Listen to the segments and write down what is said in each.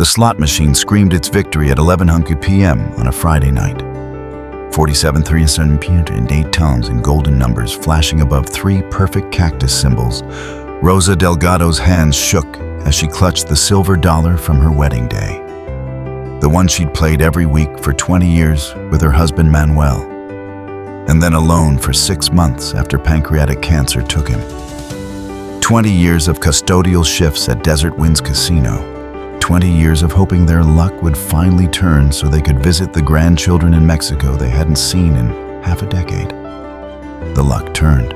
The slot machine screamed its victory at 11:00 p.m. on a Friday night. 47,308 tones in golden numbers flashing above three perfect cactus symbols. Rosa Delgado's hands shook as she clutched the silver dollar from her wedding day. The one she'd played every week for 20 years with her husband Manuel, and then alone for 6 months after pancreatic cancer took him. 20 years of custodial shifts at Desert Winds Casino. 20 years of hoping their luck would finally turn so they could visit the grandchildren in Mexico they hadn't seen in half a decade. The luck turned.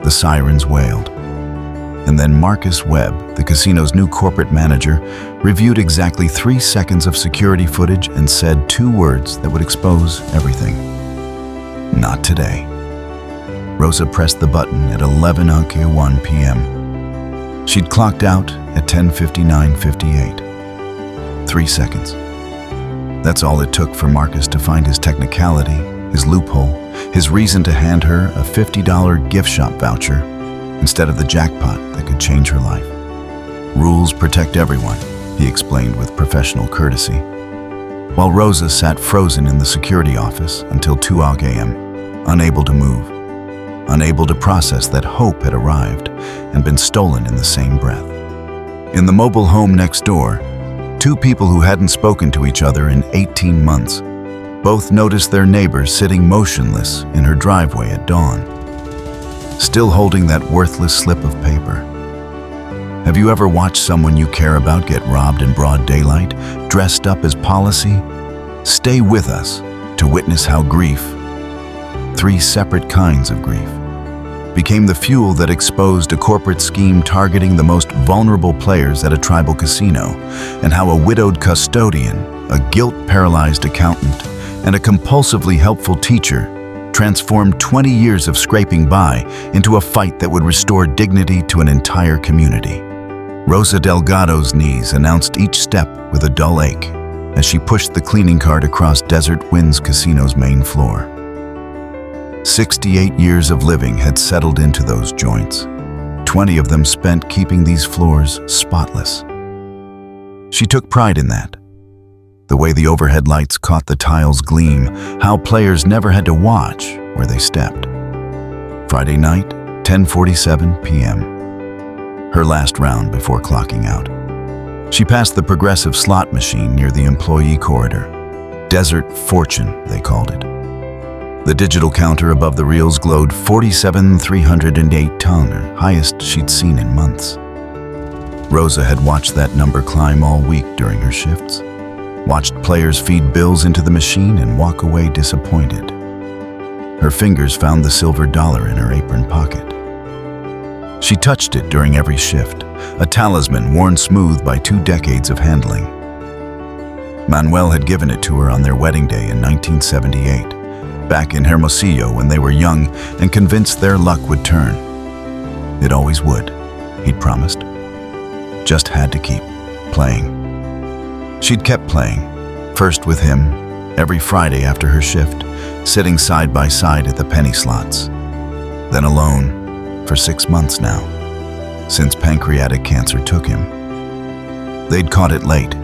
The sirens wailed. And then Marcus Webb, the casino's new corporate manager, reviewed exactly 3 seconds of security footage and said 2 words that would expose everything. Not today. Rosa pressed the button at 11:01 p.m. She'd clocked out at 10:59:58. 3 seconds. That's all it took for Marcus to find his technicality, his loophole, his reason to hand her a $50 gift shop voucher instead of the jackpot that could change her life. Rules protect everyone, he explained with professional courtesy. While Rosa sat frozen in the security office until 2 a.m., unable to move, unable to process that hope had arrived and been stolen in the same breath. In the mobile home next door, 2 people who hadn't spoken to each other in 18 months both noticed their neighbor sitting motionless in her driveway at dawn, still holding that worthless slip of paper. Have you ever watched someone you care about get robbed in broad daylight, dressed up as policy? Stay with us to witness how grief, 3 separate kinds of grief, became the fuel that exposed a corporate scheme targeting the most vulnerable players at a tribal casino, and how a widowed custodian, a guilt-paralyzed accountant, and a compulsively helpful teacher transformed 20 years of scraping by into a fight that would restore dignity to an entire community. Rosa Delgado's knees announced each step with a dull ache as she pushed the cleaning cart across Desert Winds Casino's main floor. 68 years of living had settled into those joints, 20 of them spent keeping these floors spotless. She took pride in that. The way the overhead lights caught the tiles gleam, how players never had to watch where they stepped. Friday night, 10:47 p.m. Her last round before clocking out. She passed the progressive slot machine near the employee corridor. Desert Fortune, they called it. The digital counter above the reels glowed 47,308 ton, her highest she'd seen in months. Rosa had watched that number climb all week during her shifts. Watched players feed bills into the machine and walk away disappointed. Her fingers found the silver dollar in her apron pocket. She touched it during every shift, a talisman worn smooth by 2 decades of handling. Manuel had given it to her on their wedding day in 1978, back in Hermosillo when they were young and convinced their luck would turn. It always would, he'd promised. Just had to keep playing. She'd kept playing, first with him, every Friday after her shift, sitting side by side at the penny slots. Then alone, for 6 months now, since pancreatic cancer took him. They'd caught it late,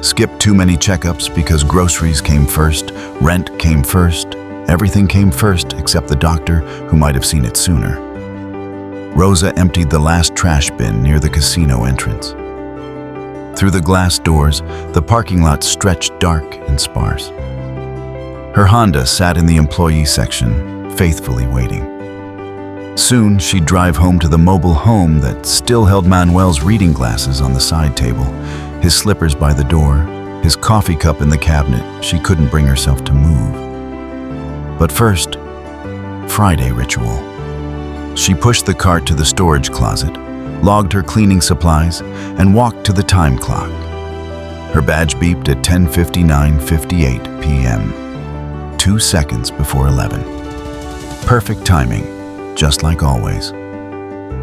skipped too many checkups because groceries came first, rent came first, everything came first except the doctor who might have seen it sooner. Rosa emptied the last trash bin near the casino entrance. Through the glass doors, the parking lot stretched dark and sparse. Her Honda sat in the employee section, faithfully waiting. Soon, she'd drive home to the mobile home that still held Manuel's reading glasses on the side table, his slippers by the door, his coffee cup in the cabinet. She couldn't bring herself to move. But first, Friday ritual. She pushed the cart to the storage closet, logged her cleaning supplies, and walked to the time clock. Her badge beeped at 10:59:58 p.m., 2 seconds before 11. Perfect timing, just like always.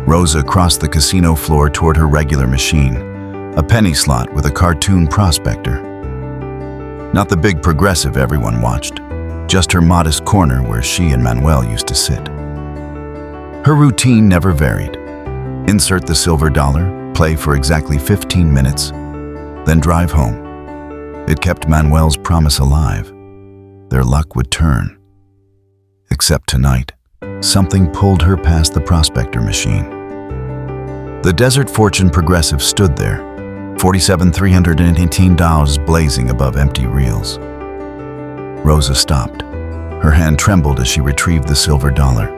Rosa crossed the casino floor toward her regular machine, a penny slot with a cartoon prospector. Not the big progressive everyone watched, just her modest corner where she and Manuel used to sit. Her routine never varied. Insert the silver dollar, play for exactly 15 minutes, then drive home. It kept Manuel's promise alive. Their luck would turn. Except tonight, something pulled her past the prospector machine. The Desert Fortune Progressive stood there, $47,318 blazing above empty reels. Rosa stopped. Her hand trembled as she retrieved the silver dollar.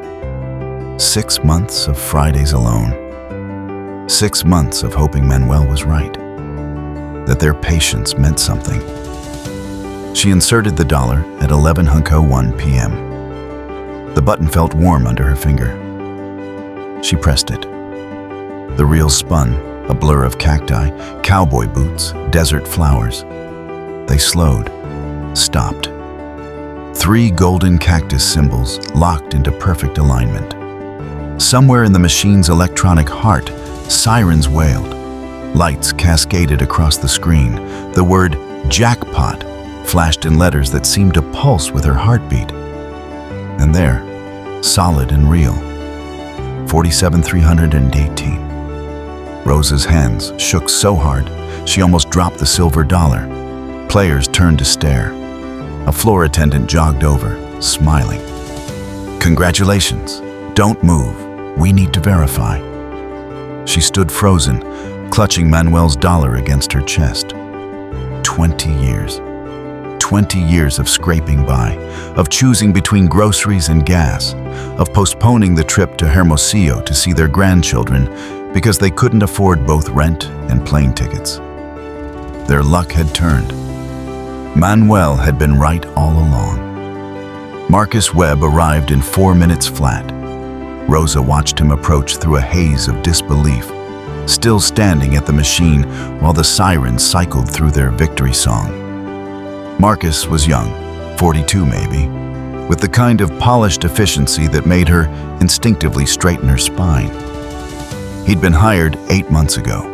6 months of Fridays alone. 6 months of hoping Manuel was right, that their patience meant something. She inserted the dollar at 11:01 p.m. The button felt warm under her finger. She pressed it. The reels spun, a blur of cacti, cowboy boots, desert flowers. They slowed, stopped. 3 golden cactus symbols locked into perfect alignment. Somewhere in the machine's electronic heart, sirens wailed. Lights cascaded across the screen. The word "Jackpot" flashed in letters that seemed to pulse with her heartbeat. And there, solid and real, 47,318. Rosa's hands shook so hard, she almost dropped the silver dollar. Players turned to stare. A floor attendant jogged over, smiling. "Congratulations. Don't move. We need to verify." She stood frozen, clutching Manuel's dollar against her chest. 20 years. 20 years of scraping by, of choosing between groceries and gas, of postponing the trip to Hermosillo to see their grandchildren because they couldn't afford both rent and plane tickets. Their luck had turned. Manuel had been right all along. Marcus Webb arrived in 4 minutes flat. Rosa watched him approach through a haze of disbelief, still standing at the machine while the sirens cycled through their victory song. Marcus was young, 42 maybe, with the kind of polished efficiency that made her instinctively straighten her spine. He'd been hired 8 months ago,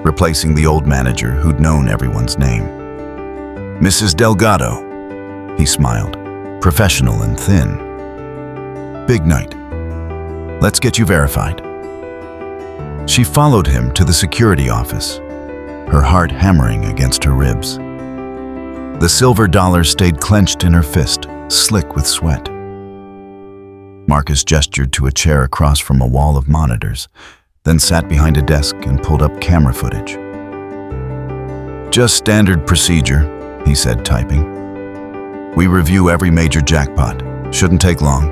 replacing the old manager who'd known everyone's name. "Mrs. Delgado," he smiled, professional and thin. "Big night. Let's get you verified." She followed him to the security office, her heart hammering against her ribs. The silver dollar stayed clenched in her fist, slick with sweat. Marcus gestured to a chair across from a wall of monitors, then sat behind a desk and pulled up camera footage. "Just standard procedure," he said, typing. "We review every major jackpot. Shouldn't take long."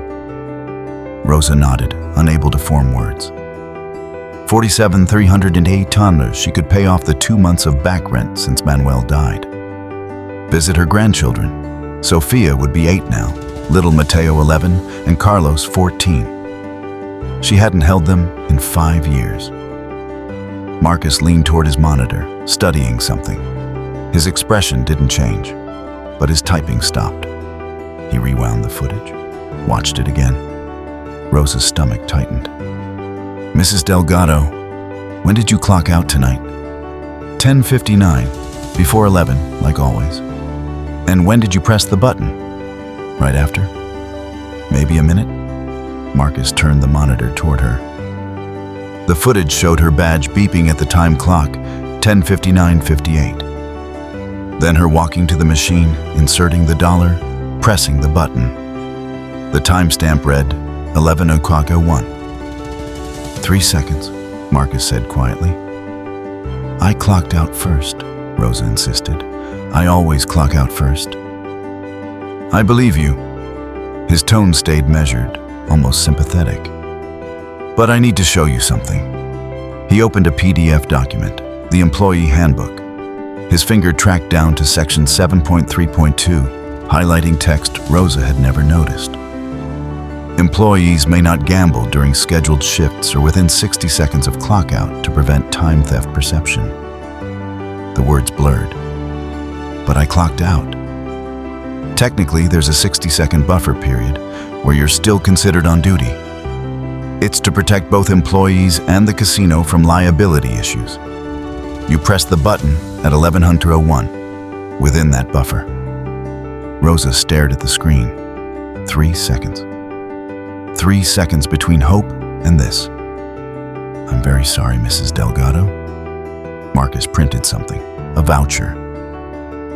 Rosa nodded, unable to form words. $47,308 she could pay off the 2 months of back rent since Manuel died. Visit her grandchildren. Sophia would be 8 now, little Mateo 11, and Carlos 14. She hadn't held them in 5 years. Marcus leaned toward his monitor, studying something. His expression didn't change, but his typing stopped. He rewound the footage, watched it again. Rosa's stomach tightened. "Mrs. Delgado, when did you clock out tonight?" 10:59, before 11, like always. "And when did you press the button?" "Right after. Maybe a minute?" Marcus turned the monitor toward her. The footage showed her badge beeping at the time clock, 10:59:58. Then her walking to the machine, inserting the dollar, pressing the button. The timestamp read 11:01. 3 seconds, Marcus said quietly. "I clocked out first," Rosa insisted. "I always clock out first." "I believe you." His tone stayed measured, almost sympathetic. "But I need to show you something." He opened a PDF document, the employee handbook. His finger tracked down to section 7.3.2, highlighting text Rosa had never noticed. Employees may not gamble during scheduled shifts or within 60 seconds of clockout to prevent time theft perception. The words blurred. "But I clocked out." Technically, there's a 60-second buffer period where you're still considered on duty. It's to protect both employees and the casino from liability issues. You press the button at 11:01, within that buffer. Rosa stared at the screen. 3 seconds. 3 seconds between hope and this. "I'm very sorry, Mrs. Delgado." Marcus printed something, a voucher.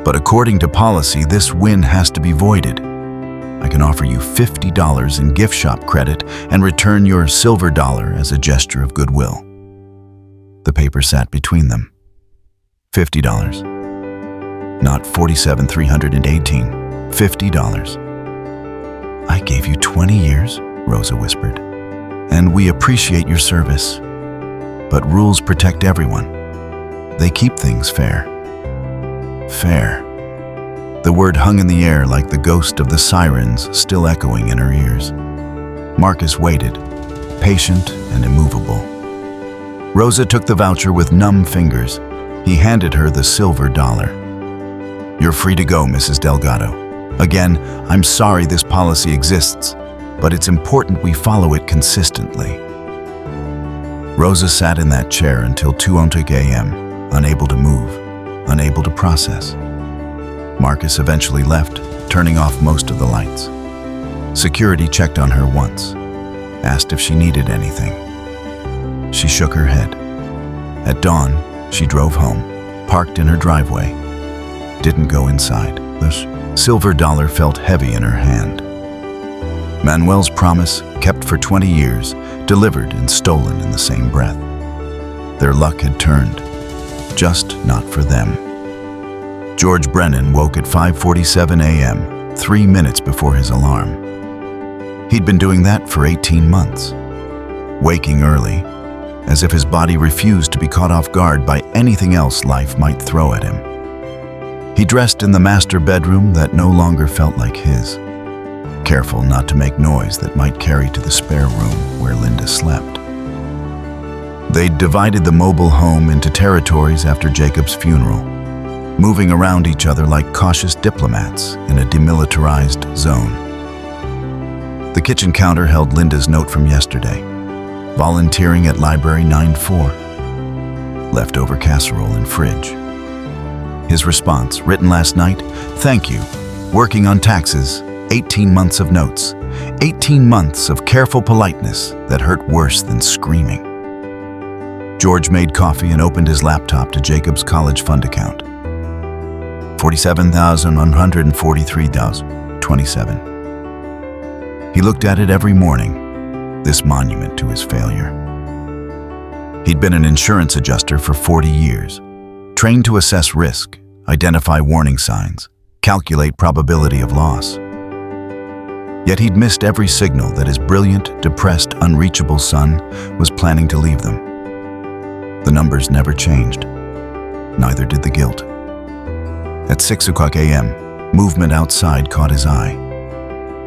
But according to policy, this win has to be voided. I can offer you $50 in gift shop credit and return your silver dollar as a gesture of goodwill. The paper sat between them. $50. Not $47,318. $50. I gave you 20 years, Rosa whispered, and we appreciate your service. But rules protect everyone. They keep things fair. Fair. The word hung in the air like the ghost of the sirens still echoing in her ears. Marcus waited, patient and immovable. Rosa took the voucher with numb fingers. He handed her the silver dollar. You're free to go, Mrs. Delgado. Again, I'm sorry this policy exists, but it's important we follow it consistently. Rosa sat in that chair until 2:00 a.m., unable to move, unable to process. Marcus eventually left, turning off most of the lights. Security checked on her once, asked if she needed anything. She shook her head. At dawn, she drove home, parked in her driveway, didn't go inside. The silver dollar felt heavy in her hand. Manuel's promise, kept for 20 years, delivered and stolen in the same breath. Their luck had turned, just not for them. George Brennan woke at 5:47 a.m., 3 minutes before his alarm. He'd been doing that for 18 months, waking early, as if his body refused to be caught off guard by anything else life might throw at him. He dressed in the master bedroom that no longer felt like his, careful not to make noise that might carry to the spare room where Linda slept. They'd divided the mobile home into territories after Jacob's funeral, moving around each other like cautious diplomats in a demilitarized zone. The kitchen counter held Linda's note from yesterday, volunteering at Library 9-4, leftover casserole in fridge. His response, written last night, thank you, working on taxes, 18 months of notes, 18 months of careful politeness that hurt worse than screaming. George made coffee and opened his laptop to Jacob's college fund account. $47,143.27. He looked at it every morning, this monument to his failure. He'd been an insurance adjuster for 40 years, trained to assess risk, identify warning signs, calculate probability of loss. Yet he'd missed every signal that his brilliant, depressed, unreachable son was planning to leave them. The numbers never changed. Neither did the guilt. At 6:00 a.m., movement outside caught his eye.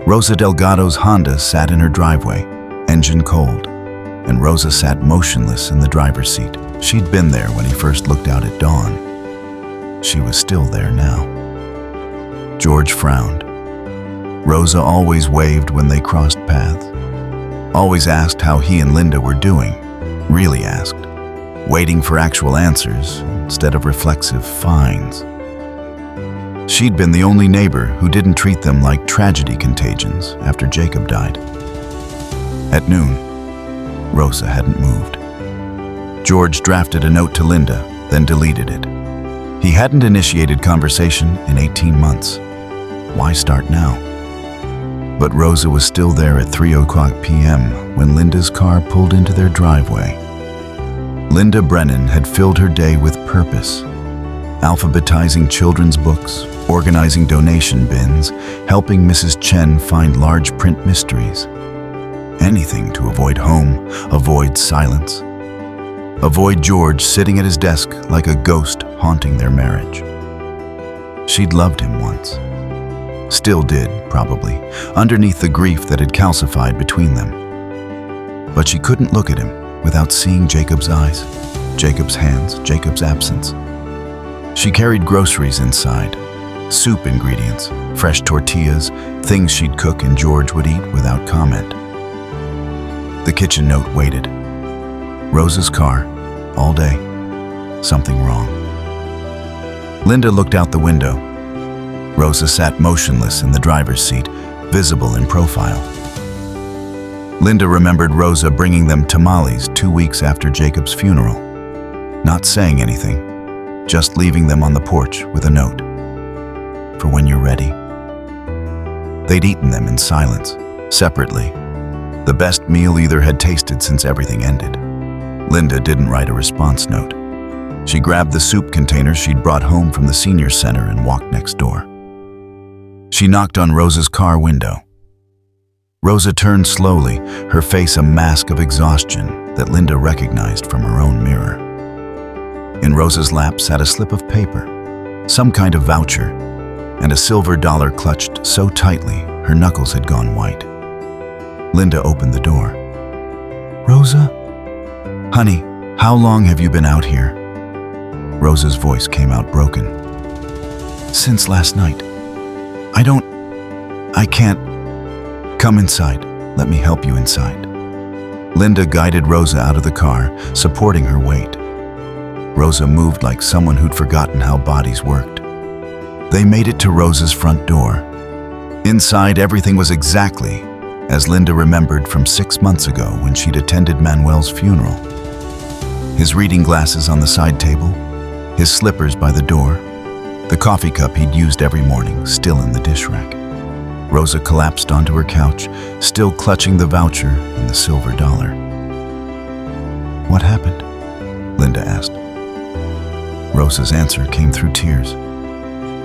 Rosa Delgado's Honda sat in her driveway, engine cold, and Rosa sat motionless in the driver's seat. She'd been there when he first looked out at dawn. She was still there now. George frowned. Rosa always waved when they crossed paths, always asked how he and Linda were doing, really asked, waiting for actual answers instead of reflexive fines. She'd been the only neighbor who didn't treat them like tragedy contagions after Jacob died. At noon, Rosa hadn't moved. George drafted a note to Linda, then deleted it. He hadn't initiated conversation in 18 months. Why start now? But Rosa was still there at 3:00 p.m. when Linda's car pulled into their driveway. Linda Brennan had filled her day with purpose, alphabetizing children's books, organizing donation bins, helping Mrs. Chen find large print mysteries. Anything to avoid home, avoid silence, avoid George sitting at his desk like a ghost haunting their marriage. She'd loved him once. Still did, probably, underneath the grief that had calcified between them. But she couldn't look at him without seeing Jacob's eyes, Jacob's hands, Jacob's absence. She carried groceries inside, soup ingredients, fresh tortillas, things she'd cook and George would eat without comment. The kitchen note waited. Rosa's car, all day. Something wrong. Linda looked out the window. Rosa sat motionless in the driver's seat, visible in profile. Linda remembered Rosa bringing them tamales 2 weeks after Jacob's funeral. Not saying anything, just leaving them on the porch with a note. For when you're ready. They'd eaten them in silence, separately. The best meal either had tasted since everything ended. Linda didn't write a response note. She grabbed the soup container she'd brought home from the senior center and walked next door. She knocked on Rosa's car window. Rosa turned slowly, her face a mask of exhaustion that Linda recognized from her own mirror. In Rosa's lap sat a slip of paper, some kind of voucher, and a silver dollar clutched so tightly her knuckles had gone white. Linda opened the door. "Rosa? Honey, how long have you been out here?" Rosa's voice came out broken. "Since last night. I can't. Come inside. Let me help you inside." Linda guided Rosa out of the car, supporting her weight. Rosa moved like someone who'd forgotten how bodies worked. They made it to Rosa's front door. Inside, everything was exactly as Linda remembered from 6 months ago when she'd attended Manuel's funeral. His reading glasses on the side table, his slippers by the door, the coffee cup he'd used every morning still in the dish rack. Rosa collapsed onto her couch, still clutching the voucher and the silver dollar. "What happened?" Linda asked. Rosa's answer came through tears.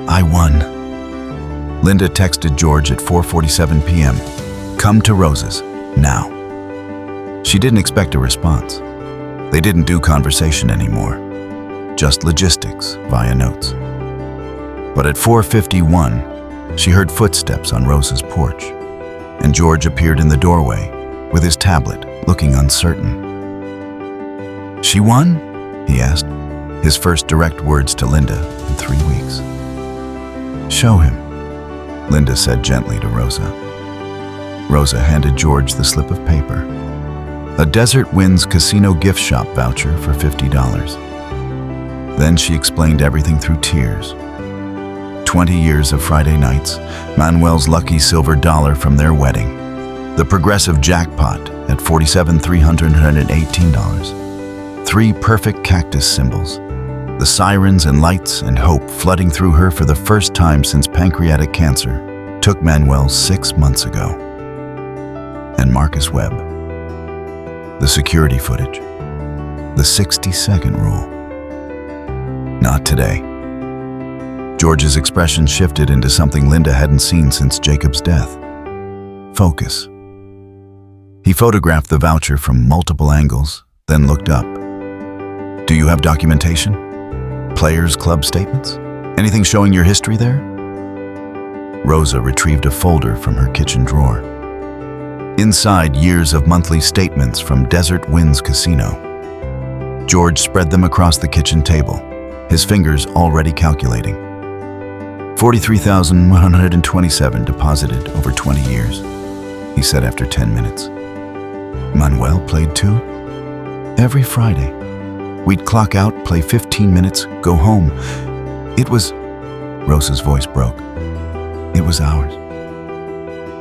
"I won." Linda texted George at 4:47 p.m. "Come to Rosa's, now." She didn't expect a response. They didn't do conversation anymore, just logistics via notes. But at 4:51, she heard footsteps on Rosa's porch, and George appeared in the doorway with his tablet, looking uncertain. "She won?" he asked, his first direct words to Linda in 3 weeks. "Show him," Linda said gently to Rosa. Rosa handed George the slip of paper. A Desert Winds casino gift shop voucher for $50. Then she explained everything through tears. 20 years of Friday nights, Manuel's lucky silver dollar from their wedding, the progressive jackpot at $47,318, 3 perfect cactus symbols, the sirens and lights and hope flooding through her for the first time since pancreatic cancer took Manuel 6 months ago. And Marcus Webb, the security footage, the 60-second rule. Not today. George's expression shifted into something Linda hadn't seen since Jacob's death. Focus. He photographed the voucher from multiple angles, then looked up. "Do you have documentation? Players' club statements? Anything showing your history there?" Rosa retrieved a folder from her kitchen drawer. Inside, years of monthly statements from Desert Winds Casino. George spread them across the kitchen table, his fingers already calculating. 43,127 deposited over 20 years, he said after 10 minutes. Manuel played too? Every Friday. We'd clock out, play 15 minutes, go home. It was... Rosa's voice broke. It was ours.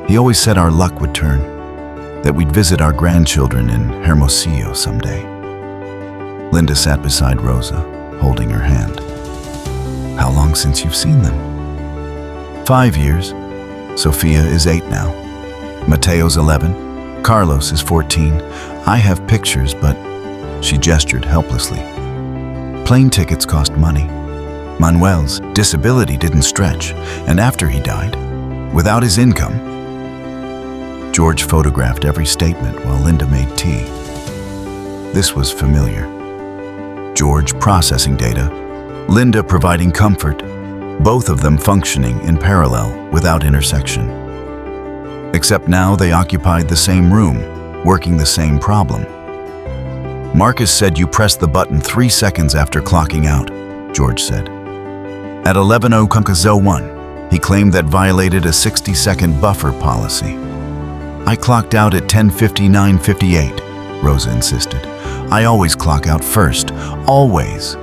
He always said our luck would turn, that we'd visit our grandchildren in Hermosillo someday. Linda sat beside Rosa, holding her hand. "How long since you've seen them?" 5 years. Sophia is 8 now. Mateo's 11. Carlos is 14. I have pictures, but... She gestured helplessly. Plane tickets cost money. Manuel's disability didn't stretch, and after he died, without his income... George photographed every statement while Linda made tea. This was familiar. George processing data, Linda providing comfort, both of them functioning in parallel without intersection. Except now they occupied the same room, working the same problem. "Marcus said you pressed the button 3 seconds after clocking out," George said. "At 11:01, he claimed that violated a 60-second buffer policy. I clocked out at 10:59:58, Rosa insisted. "I always clock out first, always."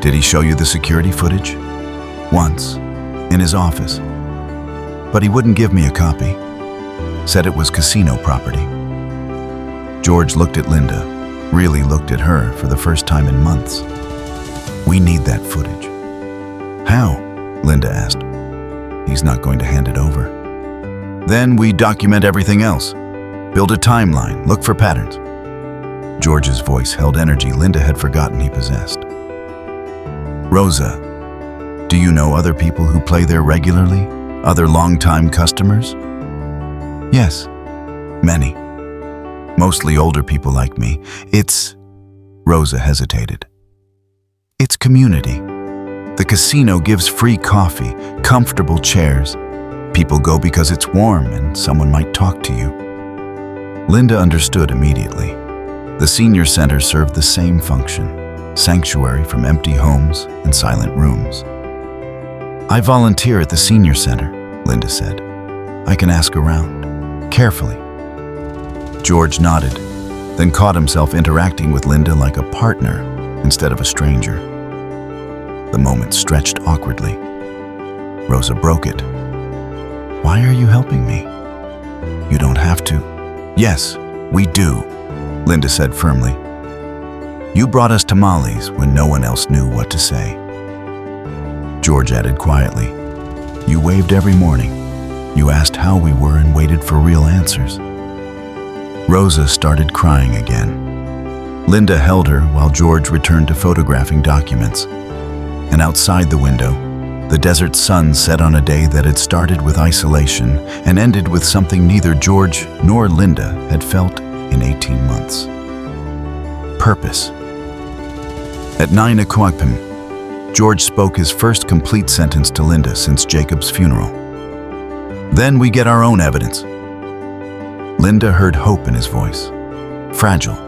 "Did he show you the security footage?" "Once, in his office. But he wouldn't give me a copy. Said it was casino property." George looked at Linda, really looked at her for the first time in months. We need that footage. How? Linda asked. He's not going to hand it over. Then we document everything else. Build a timeline, look for patterns. George's voice held energy Linda had forgotten he possessed. Rosa, do you know other people who play there regularly? Other long-time customers? Yes, many. Mostly older people like me. Rosa hesitated. It's community. The casino gives free coffee, comfortable chairs. People go because it's warm and someone might talk to you. Linda understood immediately. The senior center served the same function, sanctuary from empty homes and silent rooms. I volunteer at the senior center, Linda said. I can ask around, carefully. George nodded, then caught himself interacting with Linda like a partner instead of a stranger. The moment stretched awkwardly. Rosa broke it. Why are you helping me? You don't have to. Yes, we do, Linda said firmly. You brought us tamales when no one else knew what to say. George added quietly. You waved every morning. You asked how we were and waited for real answers. Rosa started crying again. Linda held her while George returned to photographing documents. And outside the window, the desert sun set on a day that had started with isolation and ended with something neither George nor Linda had felt in 18 months. Purpose. At 9 o'clock, George spoke his first complete sentence to Linda since Jacob's funeral. Then we get our own evidence. Linda heard hope in his voice. Fragile,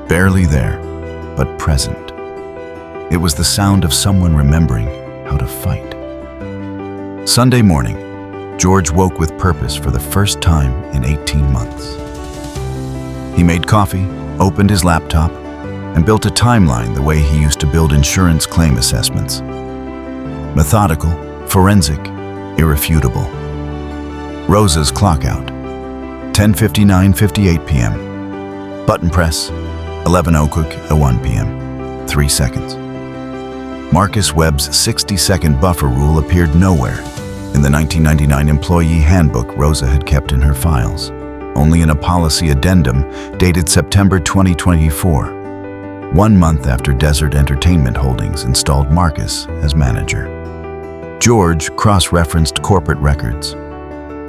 barely there, but present. It was the sound of someone remembering how to fight. Sunday morning, George woke with purpose for the first time in 18 months. He made coffee, opened his laptop, and built a timeline the way he used to build insurance claim assessments. Methodical, forensic, irrefutable. Rosa's clock out. 10:59:58 p.m. Button press, 11:01 p.m. 3 seconds. Marcus Webb's 60-second buffer rule appeared nowhere in the 1999 employee handbook Rosa had kept in her files, only in a policy addendum dated September 2024, 1 month after Desert Entertainment Holdings installed Marcus as manager. George cross-referenced corporate records.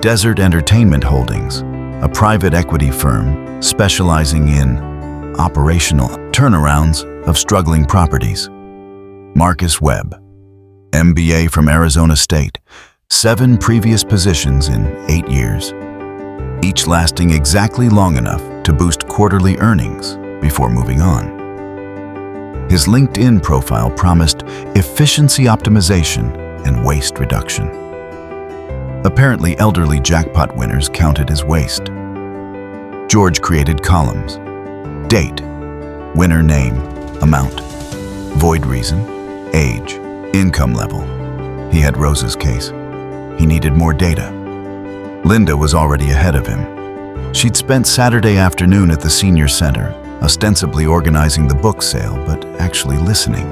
Desert Entertainment Holdings, a private equity firm specializing in operational turnarounds of struggling properties. Marcus Webb, MBA from Arizona State, 7 previous positions in 8 years, each lasting exactly long enough to boost quarterly earnings before moving on. His LinkedIn profile promised efficiency optimization and waste reduction. Apparently, elderly jackpot winners counted as waste. George created columns. Date, winner name, amount, void reason, age, income level. He had Rosa's case. He needed more data. Linda was already ahead of him. She'd spent Saturday afternoon at the senior center, ostensibly organizing the book sale, but actually listening.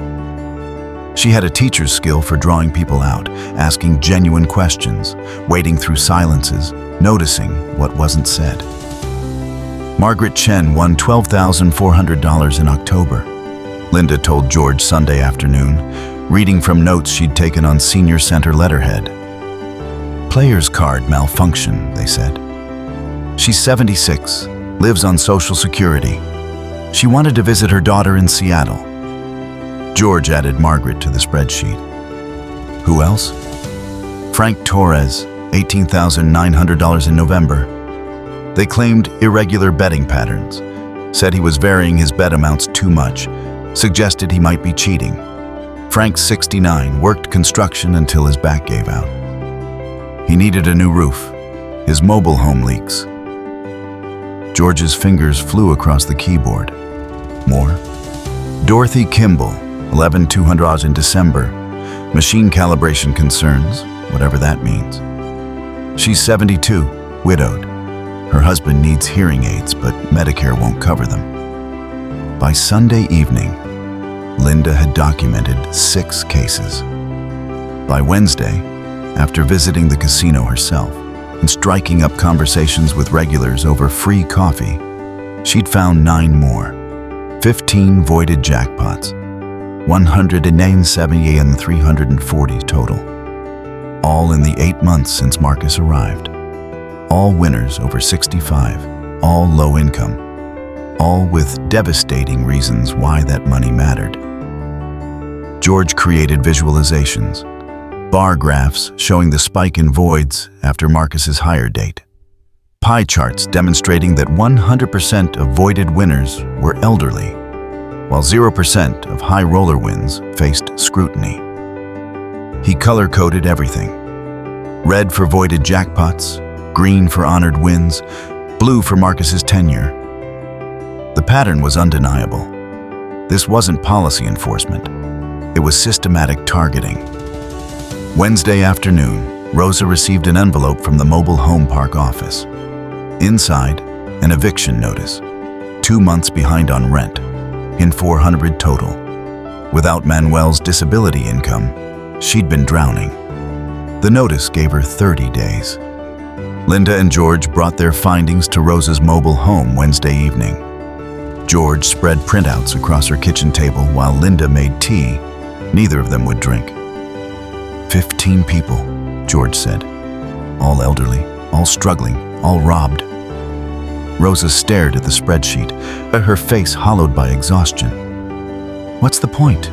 She had a teacher's skill for drawing people out, asking genuine questions, wading through silences, noticing what wasn't said. Margaret Chen won $12,400 in October, Linda told George Sunday afternoon, reading from notes she'd taken on senior center letterhead. Player's card malfunction, they said. She's 76, lives on Social Security. She wanted to visit her daughter in Seattle. George added Margaret to the spreadsheet. Who else? Frank Torres, $18,900 in November. They claimed irregular betting patterns, said he was varying his bet amounts too much, suggested he might be cheating. Frank, 69, worked construction until his back gave out. He needed a new roof. His mobile home leaks. George's fingers flew across the keyboard. More. Dorothy Kimball, $11,200 in December. Machine calibration concerns, whatever that means. She's 72, widowed. Her husband needs hearing aids, but Medicare won't cover them. By Sunday evening, Linda had documented 6 cases. By Wednesday, after visiting the casino herself and striking up conversations with regulars over free coffee, she'd found 9 more, 15 voided jackpots, 170 and 340 total, all in the 8 months since Marcus arrived. All winners over 65, all low income, all with devastating reasons why that money mattered. George created visualizations, bar graphs showing the spike in voids after Marcus's hire date, pie charts demonstrating that 100% of voided winners were elderly, while 0% of high roller wins faced scrutiny. He color-coded everything: red for voided jackpots, green for honored wins, blue for Marcus's tenure. The pattern was undeniable. This wasn't policy enforcement. It was systematic targeting. Wednesday afternoon, Rosa received an envelope from the mobile home park office. Inside, an eviction notice, 2 months behind on rent, in 400 total. Without Manuel's disability income, she'd been drowning. The notice gave her 30 days. Linda and George brought their findings to Rosa's mobile home Wednesday evening. George spread printouts across her kitchen table while Linda made tea. Neither of them would drink. 15 people, George said. All elderly, all struggling, all robbed. Rosa stared at the spreadsheet, her face hollowed by exhaustion. What's the point?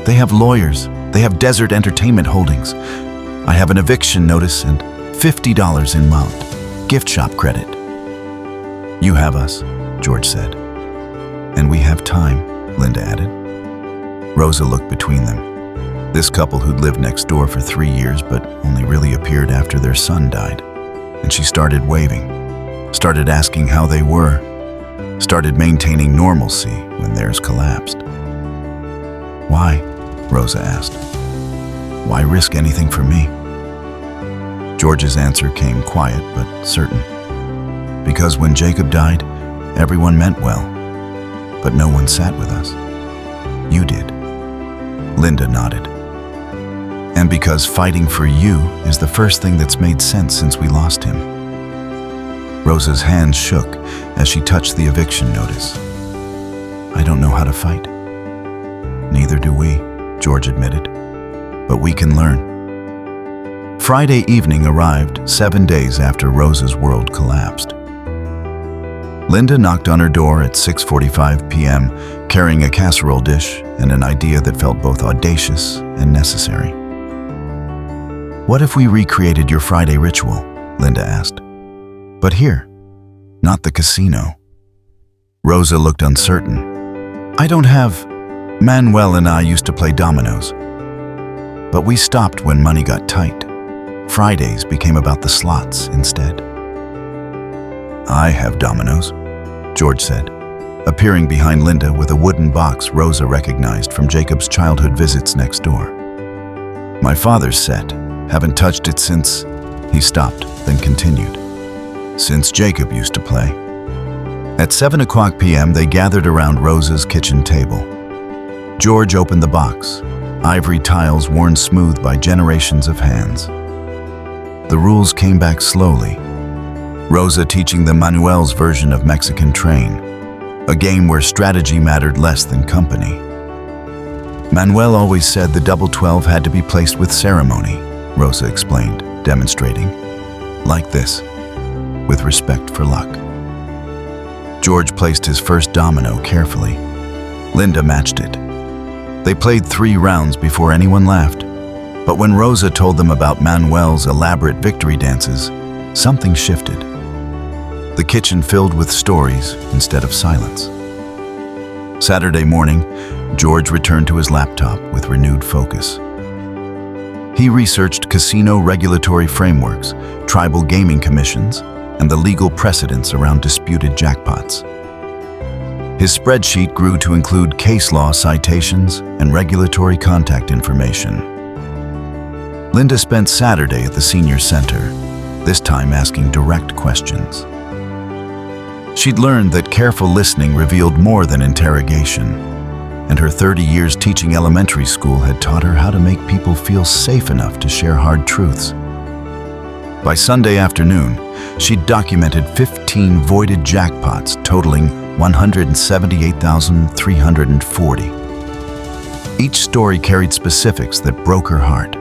They have lawyers. They have Desert Entertainment Holdings. I have an eviction notice and $50 in mild gift shop credit. You have us, George said. And we have time, Linda added. Rosa looked between them. This couple who'd lived next door for 3 years but only really appeared after their son died. And she started waving, started asking how they were, started maintaining normalcy when theirs collapsed. Why? Rosa asked. Why risk anything for me? George's answer came quiet but certain. Because when Jacob died, everyone meant well, but no one sat with us. You did. Linda nodded. And because fighting for you is the first thing that's made sense since we lost him. Rosa's hands shook as she touched the eviction notice. I don't know how to fight. Neither do we, George admitted. But we can learn. Friday evening arrived 7 days after Rosa's world collapsed. Linda knocked on her door at 6:45 p.m., carrying a casserole dish and an idea that felt both audacious and necessary. What if we recreated your Friday ritual? Linda asked. But here, not the casino. Rosa looked uncertain. I don't have... Manuel and I used to play dominoes. But we stopped when money got tight. Fridays became about the slots instead. I have dominoes, George said, appearing behind Linda with a wooden box Rosa recognized from Jacob's childhood visits next door. My father's set. Haven't touched it since... He stopped, then continued. Since Jacob used to play. At 7 o'clock p.m., they gathered around Rosa's kitchen table. George opened the box, ivory tiles worn smooth by generations of hands. The rules came back slowly. Rosa teaching them Manuel's version of Mexican Train, a game where strategy mattered less than company. Manuel always said the double 12 had to be placed with ceremony, Rosa explained, demonstrating. Like this, with respect for luck. George placed his first domino carefully. Linda matched it. They played 3 rounds before anyone laughed. But when Rosa told them about Manuel's elaborate victory dances, something shifted. The kitchen filled with stories instead of silence. Saturday morning, George returned to his laptop with renewed focus. He researched casino regulatory frameworks, tribal gaming commissions, and the legal precedents around disputed jackpots. His spreadsheet grew to include case law citations and regulatory contact information. Linda spent Saturday at the senior center, this time asking direct questions. She'd learned that careful listening revealed more than interrogation, and her 30 years teaching elementary school had taught her how to make people feel safe enough to share hard truths. By Sunday afternoon, she'd documented 15 voided jackpots totaling $178,340. Each story carried specifics that broke her heart.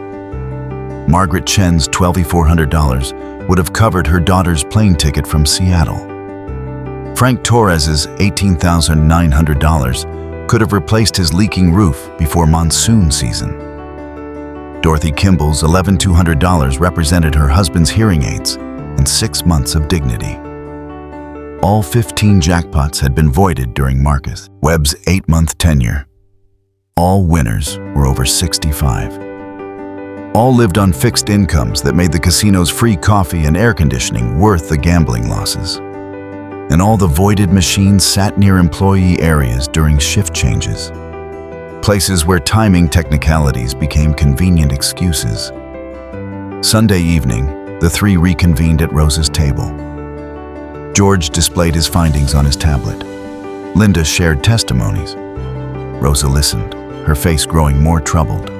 Margaret Chen's $2,400 would have covered her daughter's plane ticket from Seattle. Frank Torres's $18,900 could have replaced his leaking roof before monsoon season. Dorothy Kimball's $11,200 represented her husband's hearing aids and 6 months of dignity. All 15 jackpots had been voided during Marcus Webb's 8-month tenure. All winners were over 65. All lived on fixed incomes that made the casino's free coffee and air conditioning worth the gambling losses. And all the voided machines sat near employee areas during shift changes, places where timing technicalities became convenient excuses. Sunday evening, the three reconvened at Rosa's table. George displayed his findings on his tablet. Linda shared testimonies. Rosa listened, her face growing more troubled.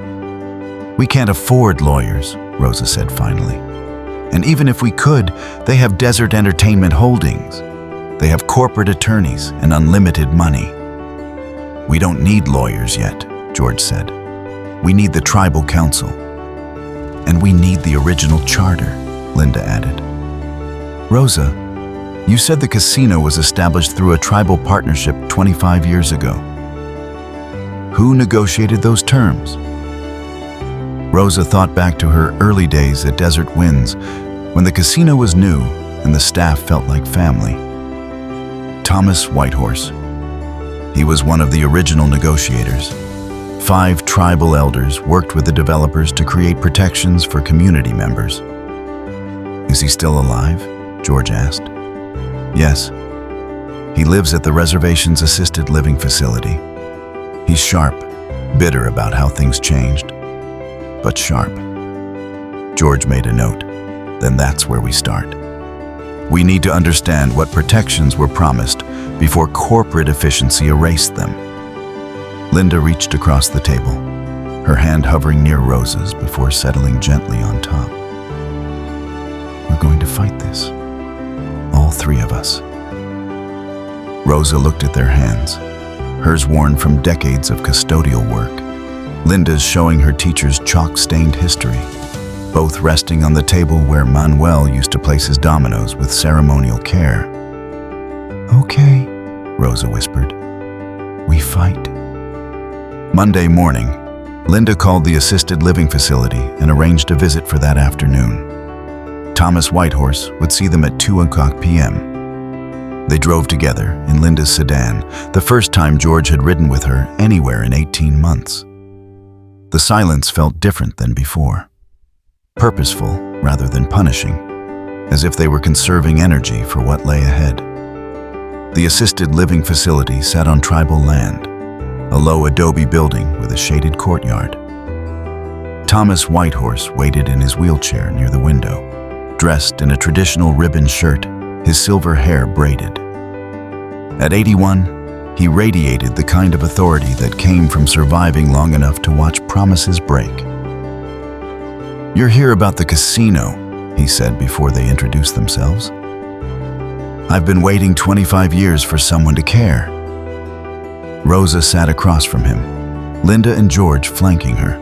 "We can't afford lawyers," Rosa said finally. "And even if we could, they have Desert Entertainment Holdings. They have corporate attorneys and unlimited money." "We don't need lawyers yet," George said. "We need the tribal council. And we need the original charter," Linda added. "Rosa, you said the casino was established through a tribal partnership 25 years ago. Who negotiated those terms?" Rosa thought back to her early days at Desert Winds, when the casino was new and the staff felt like family. Thomas Whitehorse. He was one of the original negotiators. 5 tribal elders worked with the developers to create protections for community members. "Is he still alive?" George asked. "Yes. He lives at the reservation's assisted living facility. He's sharp, bitter about how things changed, but sharp." George made a note. "Then that's where we start. We need to understand what protections were promised before corporate efficiency erased them." Linda reached across the table, her hand hovering near Rosa's before settling gently on top. "We're going to fight this, all 3 of us." Rosa looked at their hands, hers worn from decades of custodial work, Linda's showing her teacher's chalk-stained history, both resting on the table where Manuel used to place his dominoes with ceremonial care. "Okay," Rosa whispered. "We fight." Monday morning, Linda called the assisted living facility and arranged a visit for that afternoon. Thomas Whitehorse would see them at 2:00 p.m. They drove together in Linda's sedan, the first time George had ridden with her anywhere in 18 months. The silence felt different than before. Purposeful rather than punishing, as if they were conserving energy for what lay ahead. The assisted living facility sat on tribal land, a low adobe building with a shaded courtyard. Thomas Whitehorse waited in his wheelchair near the window, dressed in a traditional ribbon shirt, his silver hair braided. At 81, he radiated the kind of authority that came from surviving long enough to watch promises break. "You're here about the casino," he said before they introduced themselves. "I've been waiting 25 years for someone to care." Rosa sat across from him, Linda and George flanking her.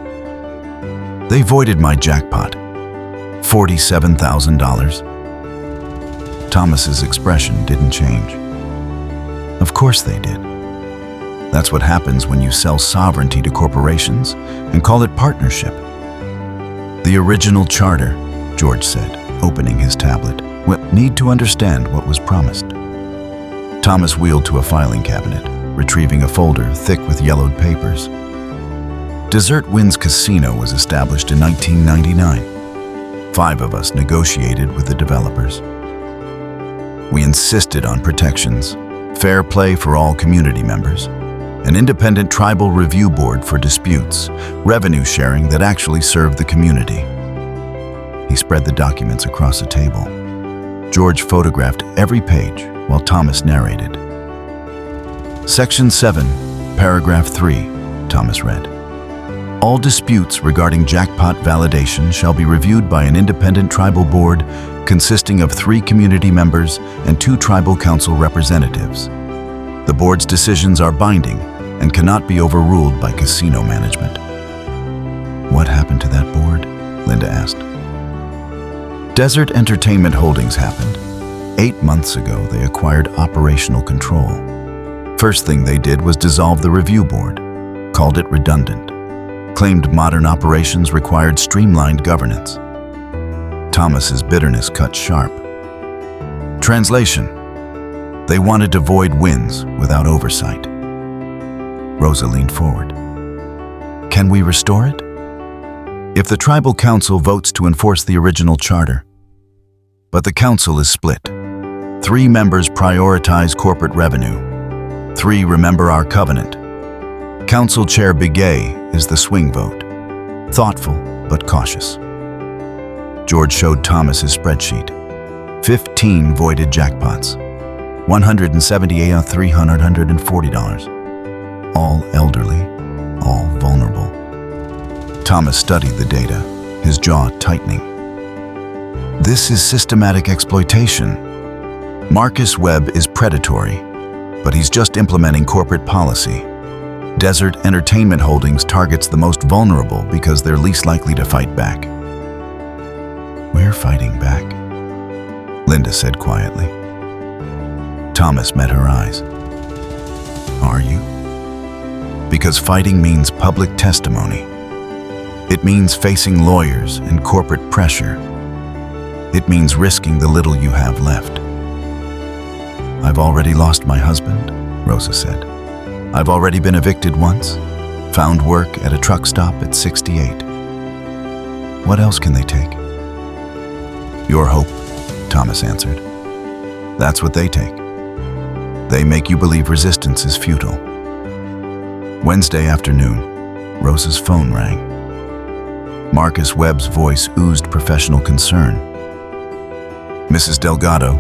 "They voided my jackpot. $47,000. Thomas's expression didn't change. "Of course they did. That's what happens when you sell sovereignty to corporations and call it partnership." "The original charter," George said, opening his tablet. "We need to understand what was promised." Thomas wheeled to a filing cabinet, retrieving a folder thick with yellowed papers. Desert Winds Casino was established in 1999. 5 of us negotiated with the developers. We insisted on protections, fair play for all community members, an independent tribal review board for disputes, revenue sharing that actually served the community. He spread the documents across the table. George photographed every page while Thomas narrated. Section 7, Paragraph 3, Thomas read. All disputes regarding jackpot validation shall be reviewed by an independent tribal board consisting of 3 community members and 2 tribal council representatives. The board's decisions are binding and cannot be overruled by casino management. What happened to that board? Linda asked. Desert Entertainment Holdings happened. 8 months ago, they acquired operational control. First thing they did was dissolve the review board, called it redundant, claimed modern operations required streamlined governance. Thomas's bitterness cut sharp. Translation: they wanted to void wins without oversight. Rosa leaned forward. Can we restore it? If the tribal council votes to enforce the original charter. But the council is split. 3 members prioritize corporate revenue. 3 remember our covenant. Council Chair Bigay is the swing vote. Thoughtful, but cautious. George showed Thomas his spreadsheet. 15 voided jackpots. $178,340. All elderly, all vulnerable. Thomas studied the data, his jaw tightening. This is systematic exploitation. Marcus Webb is predatory, but he's just implementing corporate policy. Desert Entertainment Holdings targets the most vulnerable because they're least likely to fight back. We're fighting back, Linda said quietly. Thomas met her eyes. Are you? Because fighting means public testimony. It means facing lawyers and corporate pressure. It means risking the little you have left. I've already lost my husband, Rosa said. I've already been evicted once, found work at a truck stop at 68. What else can they take? Your hope, Thomas answered. That's what they take. They make you believe resistance is futile. Wednesday afternoon, Rosa's phone rang. Marcus Webb's voice oozed professional concern. Mrs. Delgado,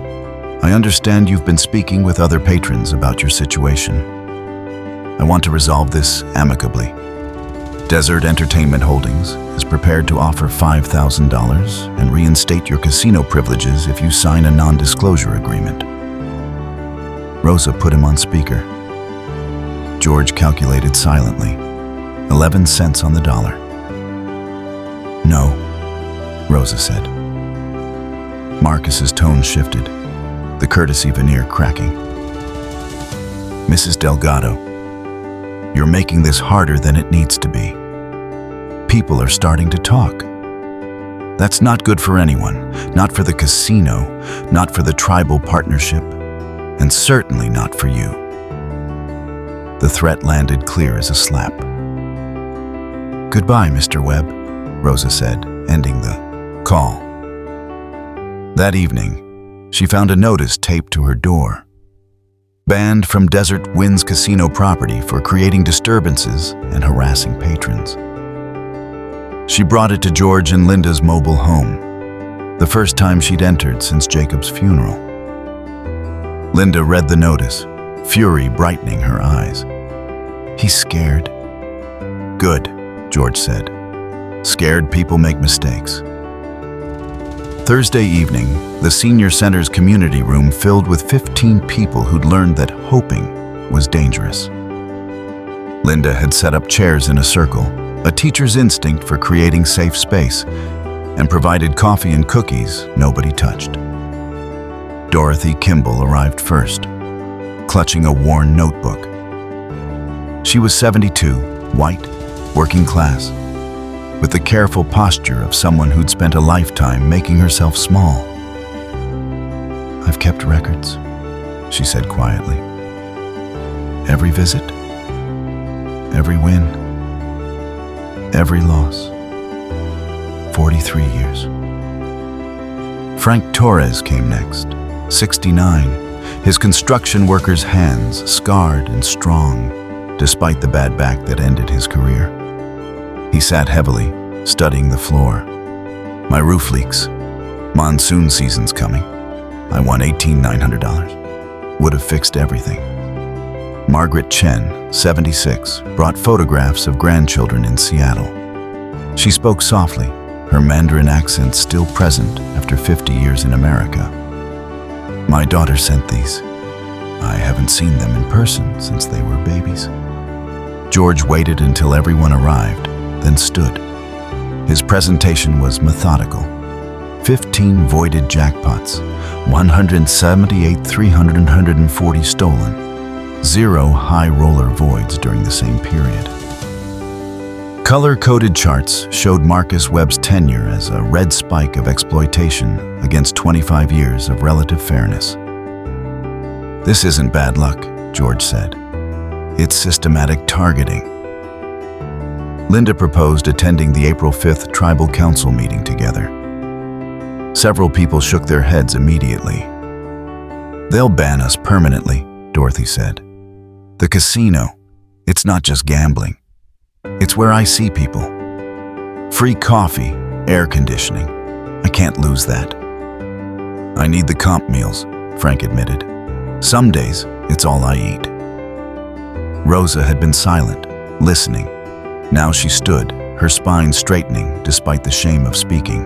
I understand you've been speaking with other patrons about your situation. I want to resolve this amicably. Desert Entertainment Holdings is prepared to offer $5,000 and reinstate your casino privileges if you sign a non-disclosure agreement. Rosa put him on speaker. George calculated silently. 11 cents on the dollar. No, Rosa said. Marcus's tone shifted, the courtesy veneer cracking. Mrs. Delgado, you're making this harder than it needs to be. People are starting to talk. That's not good for anyone, not for the casino, not for the tribal partnership, and certainly not for you. The threat landed clear as a slap. Goodbye, Mr. Webb, Rosa said, ending the call. That evening, she found a notice taped to her door. Banned from Desert Winds Casino property for creating disturbances and harassing patrons. She brought it to George and Linda's mobile home, the first time she'd entered since Jacob's funeral. Linda read the notice, fury brightening her eyes. He's scared. Good, George said. Scared people make mistakes. Thursday evening, the senior center's community room filled with 15 people who'd learned that hoping was dangerous. Linda had set up chairs in a circle, a teacher's instinct for creating safe space, and provided coffee and cookies nobody touched. Dorothy Kimball arrived first, clutching a worn notebook. She was 72, white, working class, with the careful posture of someone who'd spent a lifetime making herself small. I've kept records, she said quietly. Every visit, every win, every loss. 43 years. Frank Torres came next, 69, his construction worker's hands scarred and strong, despite the bad back that ended his career. He sat heavily, studying the floor. My roof leaks. Monsoon season's coming. I won $18,900. Would have fixed everything. Margaret Chen, 76, brought photographs of grandchildren in Seattle. She spoke softly, her Mandarin accent still present after 50 years in America. "My daughter sent these. I haven't seen them in person since they were babies." George waited until everyone arrived, then stood. His presentation was methodical. 15 voided jackpots, 178,340 stolen, 0 high roller voids during the same period. Color-coded charts showed Marcus Webb's tenure as a red spike of exploitation against 25 years of relative fairness. "This isn't bad luck," George said. "It's systematic targeting." Linda proposed attending the April 5th Tribal Council meeting together. Several people shook their heads immediately. "They'll ban us permanently," Dorothy said. "The casino, it's not just gambling. It's where I see people. Free coffee, air conditioning. I can't lose that." "I need the comp meals," Frank admitted. "Some days, it's all I eat." Rosa had been silent, listening. Now she stood, her spine straightening despite the shame of speaking.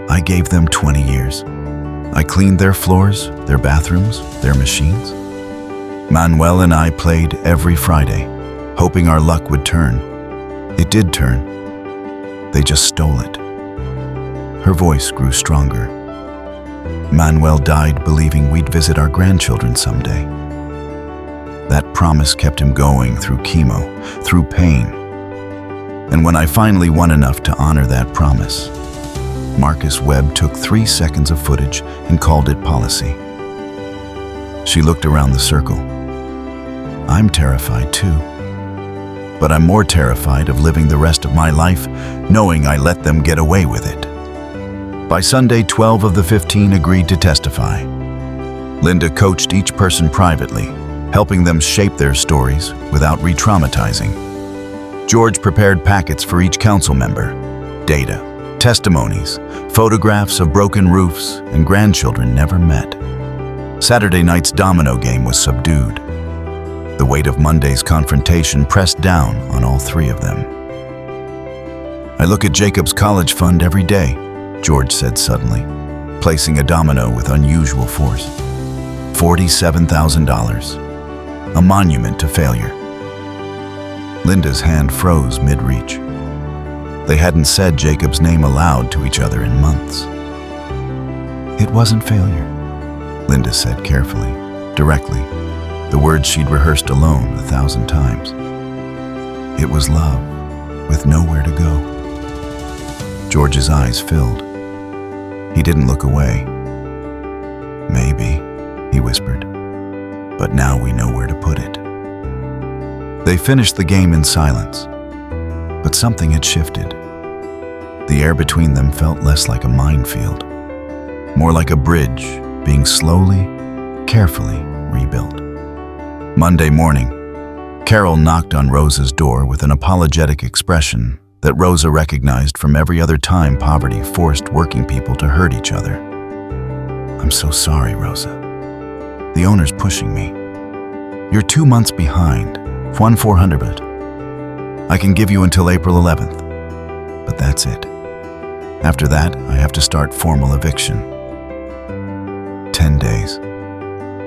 "I gave them 20 years. I cleaned their floors, their bathrooms, their machines. Manuel and I played every Friday, hoping our luck would turn. It did turn. They just stole it." Her voice grew stronger. "Manuel died believing we'd visit our grandchildren someday. That promise kept him going through chemo, through pain. And when I finally won enough to honor that promise, Marcus Webb took 3 seconds of footage and called it policy." She looked around the circle. "I'm terrified too. But I'm more terrified of living the rest of my life knowing I let them get away with it." By Sunday, 12 of the 15 agreed to testify. Linda coached each person privately, helping them shape their stories without re-traumatizing. George prepared packets for each council member: data, testimonies, photographs of broken roofs and grandchildren never met. Saturday night's domino game was subdued. The weight of Monday's confrontation pressed down on all 3 of them. "I look at Jacob's college fund every day," George said suddenly, placing a domino with unusual force. $47,000. A monument to failure. Linda's hand froze mid-reach. They hadn't said Jacob's name aloud to each other in months. "It wasn't failure," Linda said carefully, directly, the words she'd rehearsed alone 1,000 times. "It was love, with nowhere to go." George's eyes filled. He didn't look away. "Maybe," he whispered, "but now we know where to put it." They finished the game in silence, but something had shifted. The air between them felt less like a minefield, more like a bridge being slowly, carefully rebuilt. Monday morning, Carol knocked on Rosa's door with an apologetic expression that Rosa recognized from every other time poverty forced working people to hurt each other. "I'm so sorry, Rosa. The owner's pushing me. You're 2 months behind, 1,400. I can give you until April 11th, but that's it. After that, I have to start formal eviction." 10 days.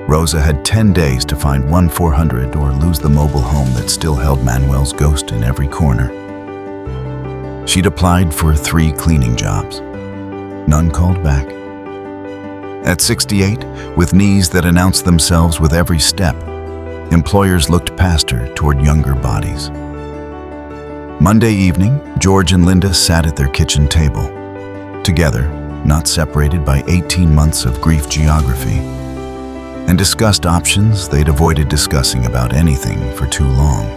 Rosa had 10 days to find 1,400 or lose the mobile home that still held Manuel's ghost in every corner. She'd applied for 3 cleaning jobs. None called back. At 68, with knees that announced themselves with every step, employers looked past her toward younger bodies. Monday evening, George and Linda sat at their kitchen table, together, not separated by 18 months of grief geography, and discussed options they'd avoided discussing about anything for too long.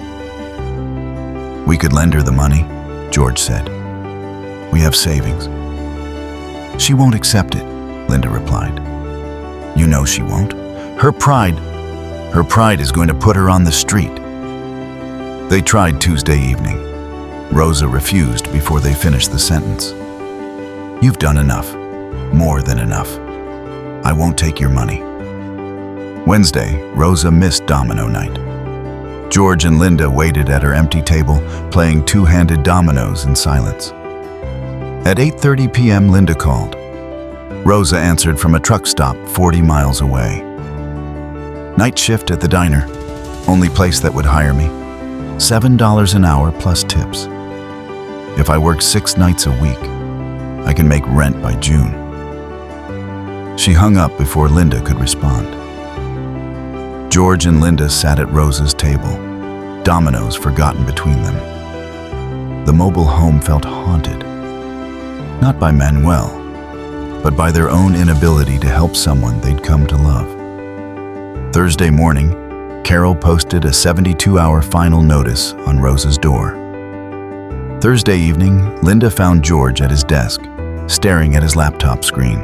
"We could lend her the money," George said. "We have savings." "She won't accept it," Linda replied. "You know she won't. Her pride is going to put her on the street." They tried Tuesday evening. Rosa refused before they finished the sentence. "You've done enough. More than enough. I won't take your money." Wednesday, Rosa missed domino night. George and Linda waited at her empty table, playing two-handed dominoes in silence. At 8:30 p.m., Linda called. Rosa answered from a truck stop 40 miles away. Night shift at the diner, only place that would hire me. $7 an hour plus tips. If I work 6 nights a week, I can make rent by June. She hung up before Linda could respond. George and Linda sat at Rosa's table, dominoes forgotten between them. The mobile home felt haunted, not by Manuel, but by their own inability to help someone they'd come to love. Thursday morning, Carol posted a 72-hour final notice on Rosa's door. Thursday evening, Linda found George at his desk, staring at his laptop screen.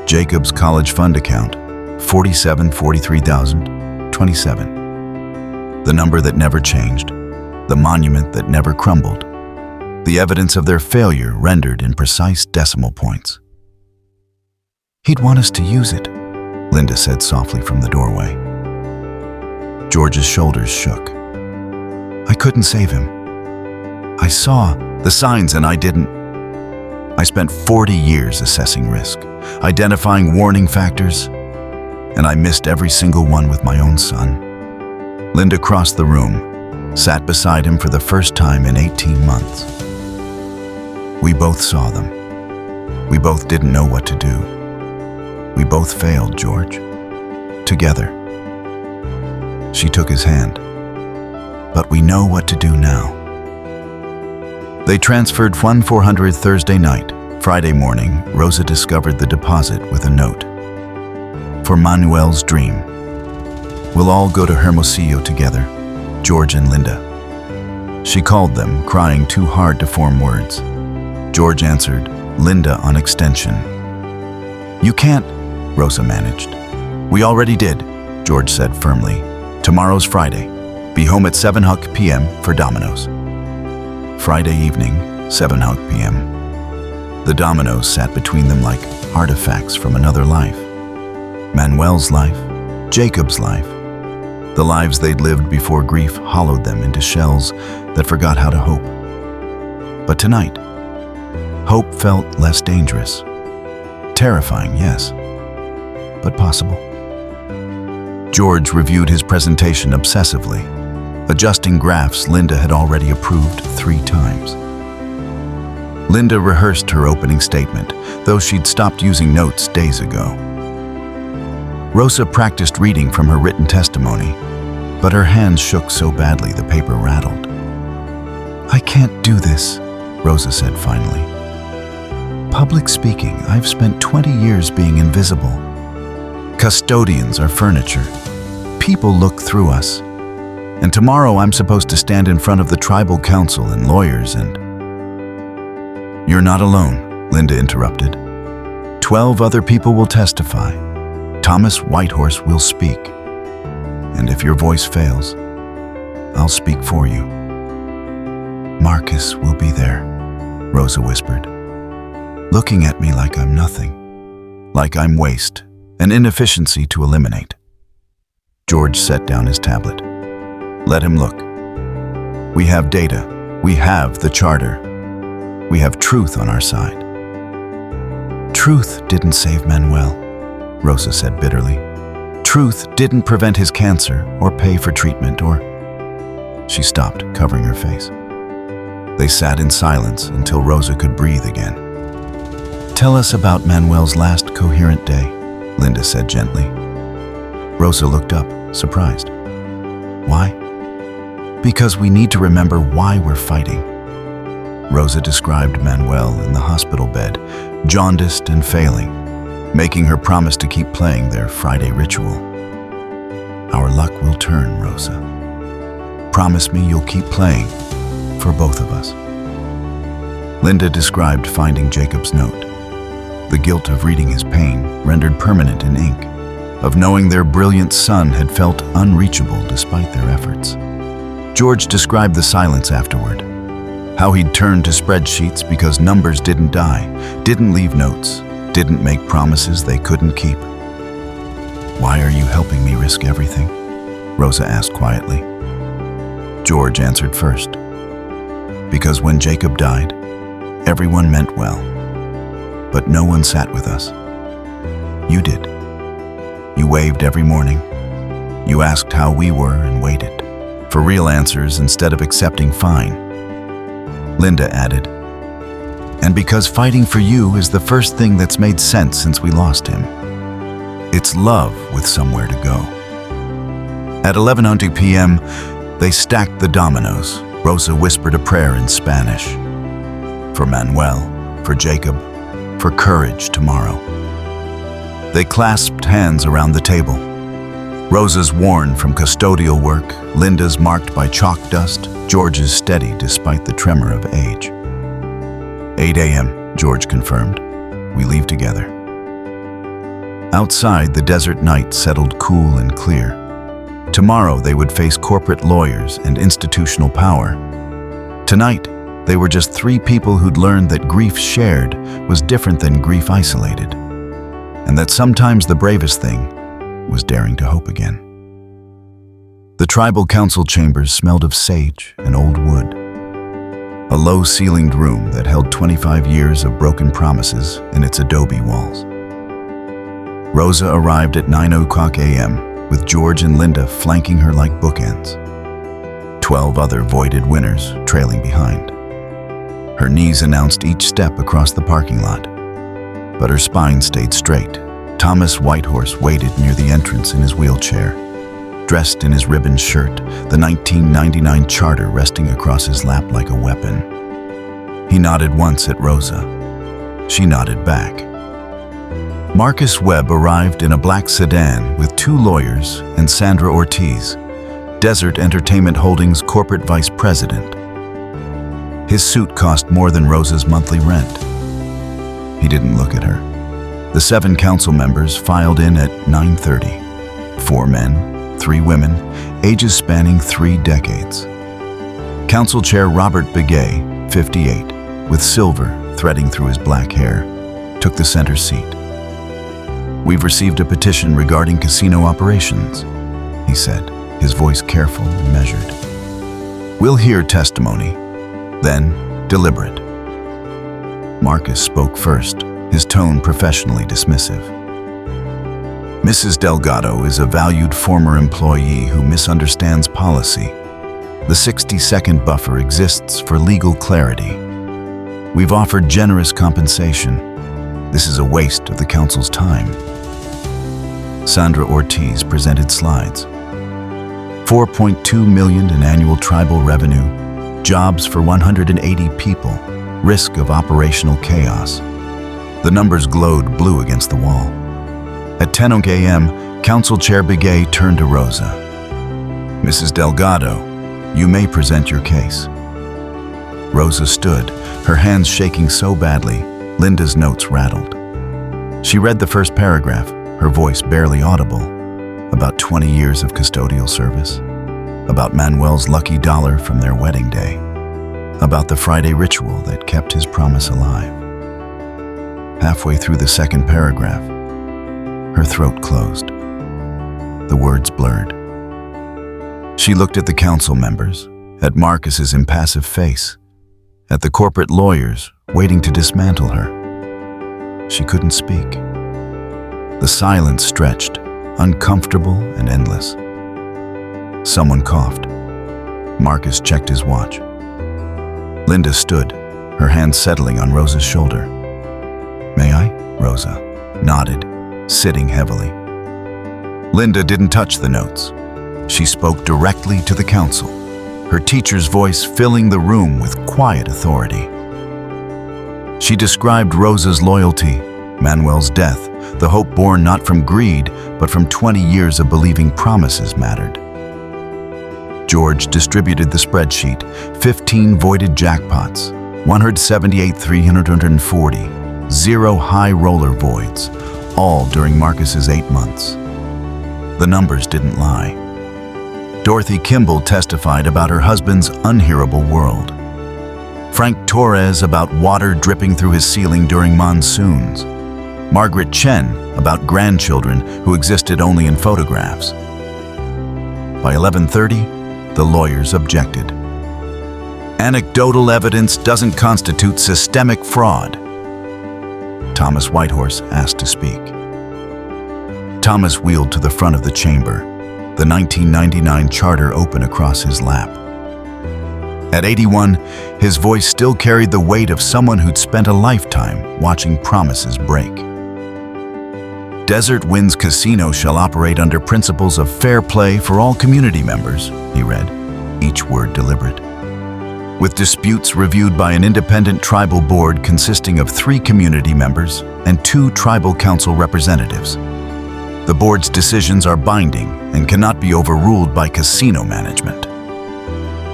Jacob's college fund account, $47,043,027. The number that never changed, the monument that never crumbled, the evidence of their failure rendered in precise decimal points. "He'd want us to use it," Linda said softly from the doorway. George's shoulders shook. "I couldn't save him. I saw the signs and I didn't. I spent 40 years assessing risk, identifying warning factors, and I missed every single one with my own son." Linda crossed the room, sat beside him for the first time in 18 months. "We both saw them. We both didn't know what to do. We both failed, George. Together." She took his hand. "But we know what to do now." They transferred $1,400 Thursday night. Friday morning, Rosa discovered the deposit with a note. "For Manuel's dream. We'll all go to Hermosillo together, George and Linda." She called them, crying too hard to form words. George answered, Linda on extension. "You can't," Rosa managed. "We already did," George said firmly. "Tomorrow's Friday. Be home at 7 p.m. for dominoes." Friday evening, 7 p.m. The dominoes sat between them like artifacts from another life. Manuel's life, Jacob's life, the lives they'd lived before grief hollowed them into shells that forgot how to hope. But tonight, hope felt less dangerous. Terrifying, yes, but possible. George reviewed his presentation obsessively, adjusting graphs Linda had already approved 3 times. Linda rehearsed her opening statement, though she'd stopped using notes days ago. Rosa practiced reading from her written testimony, but her hands shook so badly the paper rattled. "I can't do this," Rosa said finally. "Public speaking, I've spent 20 years being invisible. Custodians are furniture. People look through us. And tomorrow I'm supposed to stand in front of the tribal council and lawyers and—" "You're not alone," Linda interrupted. 12 other people will testify. Thomas Whitehorse will speak. And if your voice fails, I'll speak for you." "Marcus will be there," Rosa whispered, looking at me like I'm nothing, like I'm waste, an inefficiency to eliminate. George set down his tablet. "Let him look. We have data. We have the charter. We have truth on our side." "Truth didn't save Manuel," Rosa said bitterly. "Truth didn't prevent his cancer or pay for treatment or—" She stopped, covering her face. They sat in silence until Rosa could breathe again. "Tell us about Manuel's last coherent day," Linda said gently. Rosa looked up, surprised. "Why?" "Because we need to remember why we're fighting." Rosa described Manuel in the hospital bed, jaundiced and failing, making her promise to keep playing their Friday ritual. "Our luck will turn, Rosa. Promise me you'll keep playing, for both of us." Linda described finding Jacob's note, the guilt of reading his pain rendered permanent in ink, of knowing their brilliant son had felt unreachable despite their efforts. George described the silence afterward, how he'd turned to spreadsheets because numbers didn't die, didn't leave notes, didn't make promises they couldn't keep. "Why are you helping me risk everything?" Rosa asked quietly. George answered first. "Because when Jacob died, everyone meant well, but no one sat with us. You did. You waved every morning. You asked how we were and waited for real answers instead of accepting fine." Linda added, "And because fighting for you is the first thing that's made sense since we lost him. It's love with somewhere to go." At 11:00 p.m., they stacked the dominoes. Rosa whispered a prayer in Spanish. For Manuel, for Jacob, for courage tomorrow. They clasped hands around the table. Rosa's worn from custodial work, Linda's marked by chalk dust, George's steady despite the tremor of age. 8 a.m., George confirmed. "We leave together." Outside, the desert night settled cool and clear. Tomorrow, they would face corporate lawyers and institutional power. Tonight, they were just three people who'd learned that grief shared was different than grief isolated, and that sometimes the bravest thing was daring to hope again. The tribal council chambers smelled of sage and old wood. A low-ceilinged room that held 25 years of broken promises in its adobe walls. Rosa arrived at 9:00 a.m., with George and Linda flanking her like bookends. 12 other voided winners trailing behind. Her knees announced each step across the parking lot, but her spine stayed straight. Thomas Whitehorse waited near the entrance in his wheelchair, dressed in his ribbon shirt, the 1999 charter resting across his lap like a weapon. He nodded once at Rosa. She nodded back. Marcus Webb arrived in a black sedan with 2 lawyers and Sandra Ortiz, Desert Entertainment Holdings corporate vice president. His suit cost more than Rosa's monthly rent. He didn't look at her. The 7 council members filed in at 9:30. 4 men, 3 women, ages spanning 3 decades. Council Chair Robert Begay, 58, with silver threading through his black hair, took the center seat. "We've received a petition regarding casino operations," he said, his voice careful and measured. "We'll hear testimony, then deliberate." Marcus spoke first, his tone professionally dismissive. "Mrs. Delgado is a valued former employee who misunderstands policy. The 60-second buffer exists for legal clarity. We've offered generous compensation. This is a waste of the council's time." Sandra Ortiz presented slides. $4.2 million in annual tribal revenue, jobs for 180 people, risk of operational chaos. The numbers glowed blue against the wall. At 10 a.m., Council Chair Begay turned to Rosa. "Mrs. Delgado, you may present your case." Rosa stood, her hands shaking so badly, Linda's notes rattled. She read the first paragraph, her voice barely audible, about 20 years of custodial service, about Manuel's lucky dollar from their wedding day, about the Friday ritual that kept his promise alive. Halfway through the second paragraph, her throat closed. The words blurred. She looked at the council members, at Marcus's impassive face, at the corporate lawyers waiting to dismantle her. She couldn't speak. The silence stretched, uncomfortable and endless. Someone coughed. Marcus checked his watch. Linda stood, her hand settling on Rosa's shoulder. "May I?" Rosa nodded, sitting heavily. Linda didn't touch the notes. She spoke directly to the council, her teacher's voice filling the room with quiet authority. She described Rosa's loyalty, Manuel's death, the hope born not from greed, but from 20 years of believing promises mattered. George distributed the spreadsheet, 15 voided jackpots, 178,340, 0 high roller voids, all during Marcus's 8 months. The numbers didn't lie. Dorothy Kimball testified about her husband's unhearable world. Frank Torres about water dripping through his ceiling during monsoons. Margaret Chen about grandchildren who existed only in photographs. By 11:30, the lawyers objected. Anecdotal evidence doesn't constitute systemic fraud. Thomas Whitehorse asked to speak. Thomas wheeled to the front of the chamber, the 1999 charter open across his lap. At 81, his voice still carried the weight of someone who'd spent a lifetime watching promises break. Desert Winds Casino shall operate under principles of fair play for all community members, he read, each word deliberate. With disputes reviewed by an independent tribal board consisting of 3 community members and 2 tribal council representatives. The board's decisions are binding and cannot be overruled by casino management.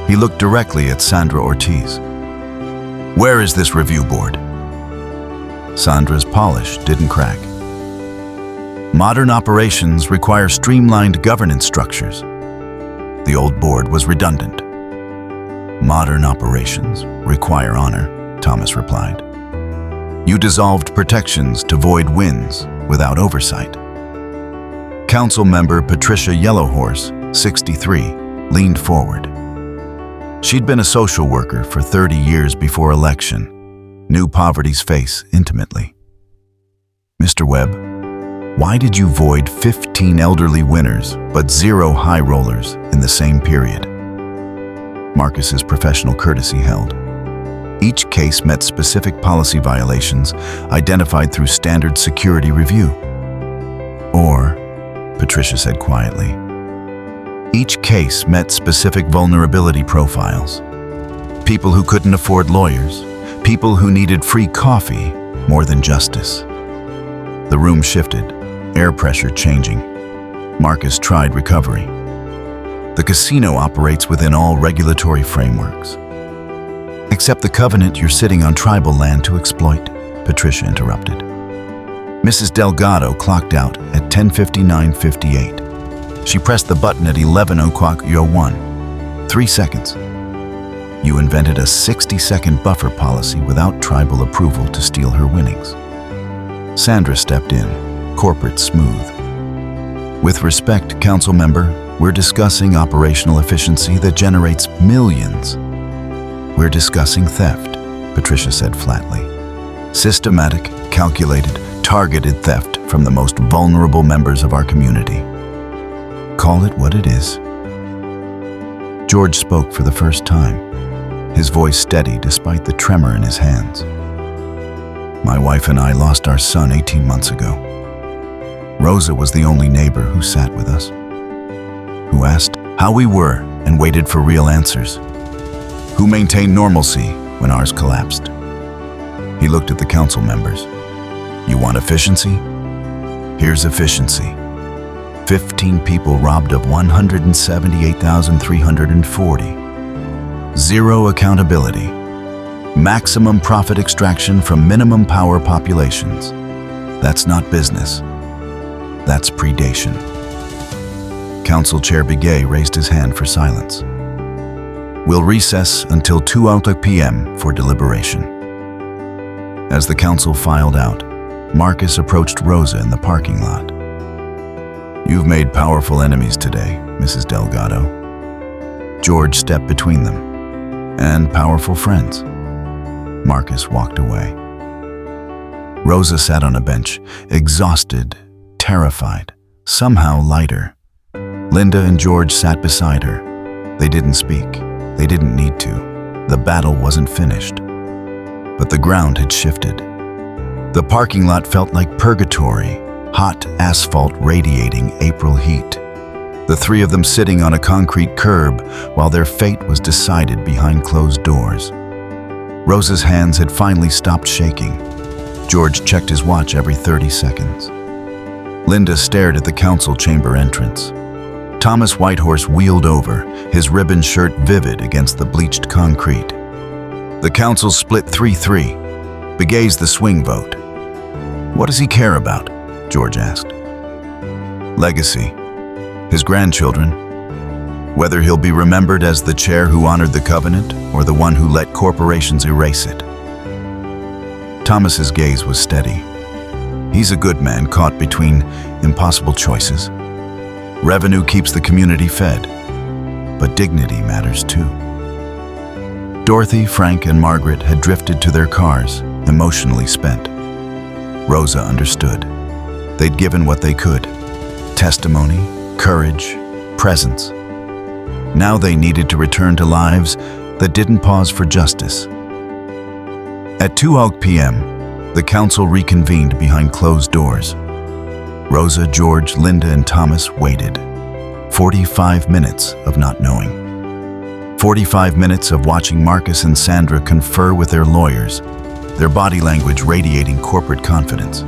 He looked directly at Sandra Ortiz. Where is this review board? Sandra's polish didn't crack. Modern operations require streamlined governance structures. The old board was redundant. Modern operations require honor, Thomas replied. You dissolved protections to void wins without oversight. Council member Patricia Yellowhorse, 63, leaned forward. She'd been a social worker for 30 years before election, knew poverty's face intimately. Mr. Webb, why did you void 15 elderly winners but 0 high rollers in the same period? Marcus's professional courtesy held. Each case met specific policy violations identified through standard security review. Or, Patricia said quietly, each case met specific vulnerability profiles. People who couldn't afford lawyers, people who needed free coffee more than justice. The room shifted, air pressure changing. Marcus tried recovery. The casino operates within all regulatory frameworks. Except the covenant you're sitting on tribal land to exploit, Patricia interrupted. Mrs. Delgado clocked out at 10:59:58. She pressed the button at 11:01. 3 seconds. You invented a 60-second buffer policy without tribal approval to steal her winnings. Sandra stepped in, corporate smooth. With respect, council member, we're discussing operational efficiency that generates millions. We're discussing theft, Patricia said flatly. Systematic, calculated, targeted theft from the most vulnerable members of our community. Call it what it is. George spoke for the first time, his voice steady despite the tremor in his hands. My wife and I lost our son 18 months ago. Rosa was the only neighbor who sat with us, who asked how we were and waited for real answers, who maintained normalcy when ours collapsed. He looked at the council members. You want efficiency? Here's efficiency. 15 people robbed of $178,340. 0 accountability. Maximum profit extraction from minimum power populations. That's not business. That's predation. Council Chair Begay raised his hand for silence. We'll recess until 2 p.m. for deliberation. As the council filed out, Marcus approached Rosa in the parking lot. You've made powerful enemies today, Mrs. Delgado. George stepped between them. And powerful friends. Marcus walked away. Rosa sat on a bench, exhausted, terrified, somehow lighter. Linda and George sat beside her. They didn't speak. They didn't need to. The battle wasn't finished. But the ground had shifted. The parking lot felt like purgatory, hot asphalt radiating April heat. The 3 of them sitting on a concrete curb while their fate was decided behind closed doors. Rosa's hands had finally stopped shaking. George checked his watch every 30 seconds. Linda stared at the council chamber entrance. Thomas Whitehorse wheeled over, his ribbon shirt vivid against the bleached concrete. The council split 3-3. Begay's the swing vote. What does he care about? George asked. Legacy. His grandchildren. Whether he'll be remembered as the chair who honored the covenant or the one who let corporations erase it. Thomas's gaze was steady. He's a good man caught between impossible choices. Revenue keeps the community fed, but dignity matters too. Dorothy, Frank, and Margaret had drifted to their cars, emotionally spent. Rosa understood. They'd given what they could: testimony, courage, presence. Now they needed to return to lives that didn't pause for justice. At 2 p.m., the council reconvened behind closed doors. Rosa, George, Linda, and Thomas waited. 45 minutes of not knowing. 45 minutes of watching Marcus and Sandra confer with their lawyers, their body language radiating corporate confidence.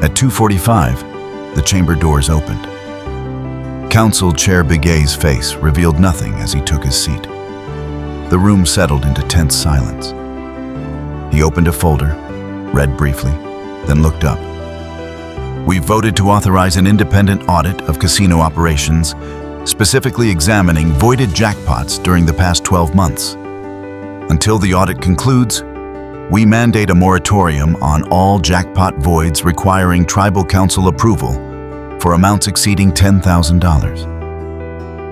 At 2:45, the chamber doors opened. Council Chair Begay's face revealed nothing as he took his seat. The room settled into tense silence. He opened a folder, read briefly, then looked up. "We voted to authorize an independent audit of casino operations, specifically examining voided jackpots during the past 12 months. Until the audit concludes, we mandate a moratorium on all jackpot voids requiring tribal council approval for amounts exceeding $10,000.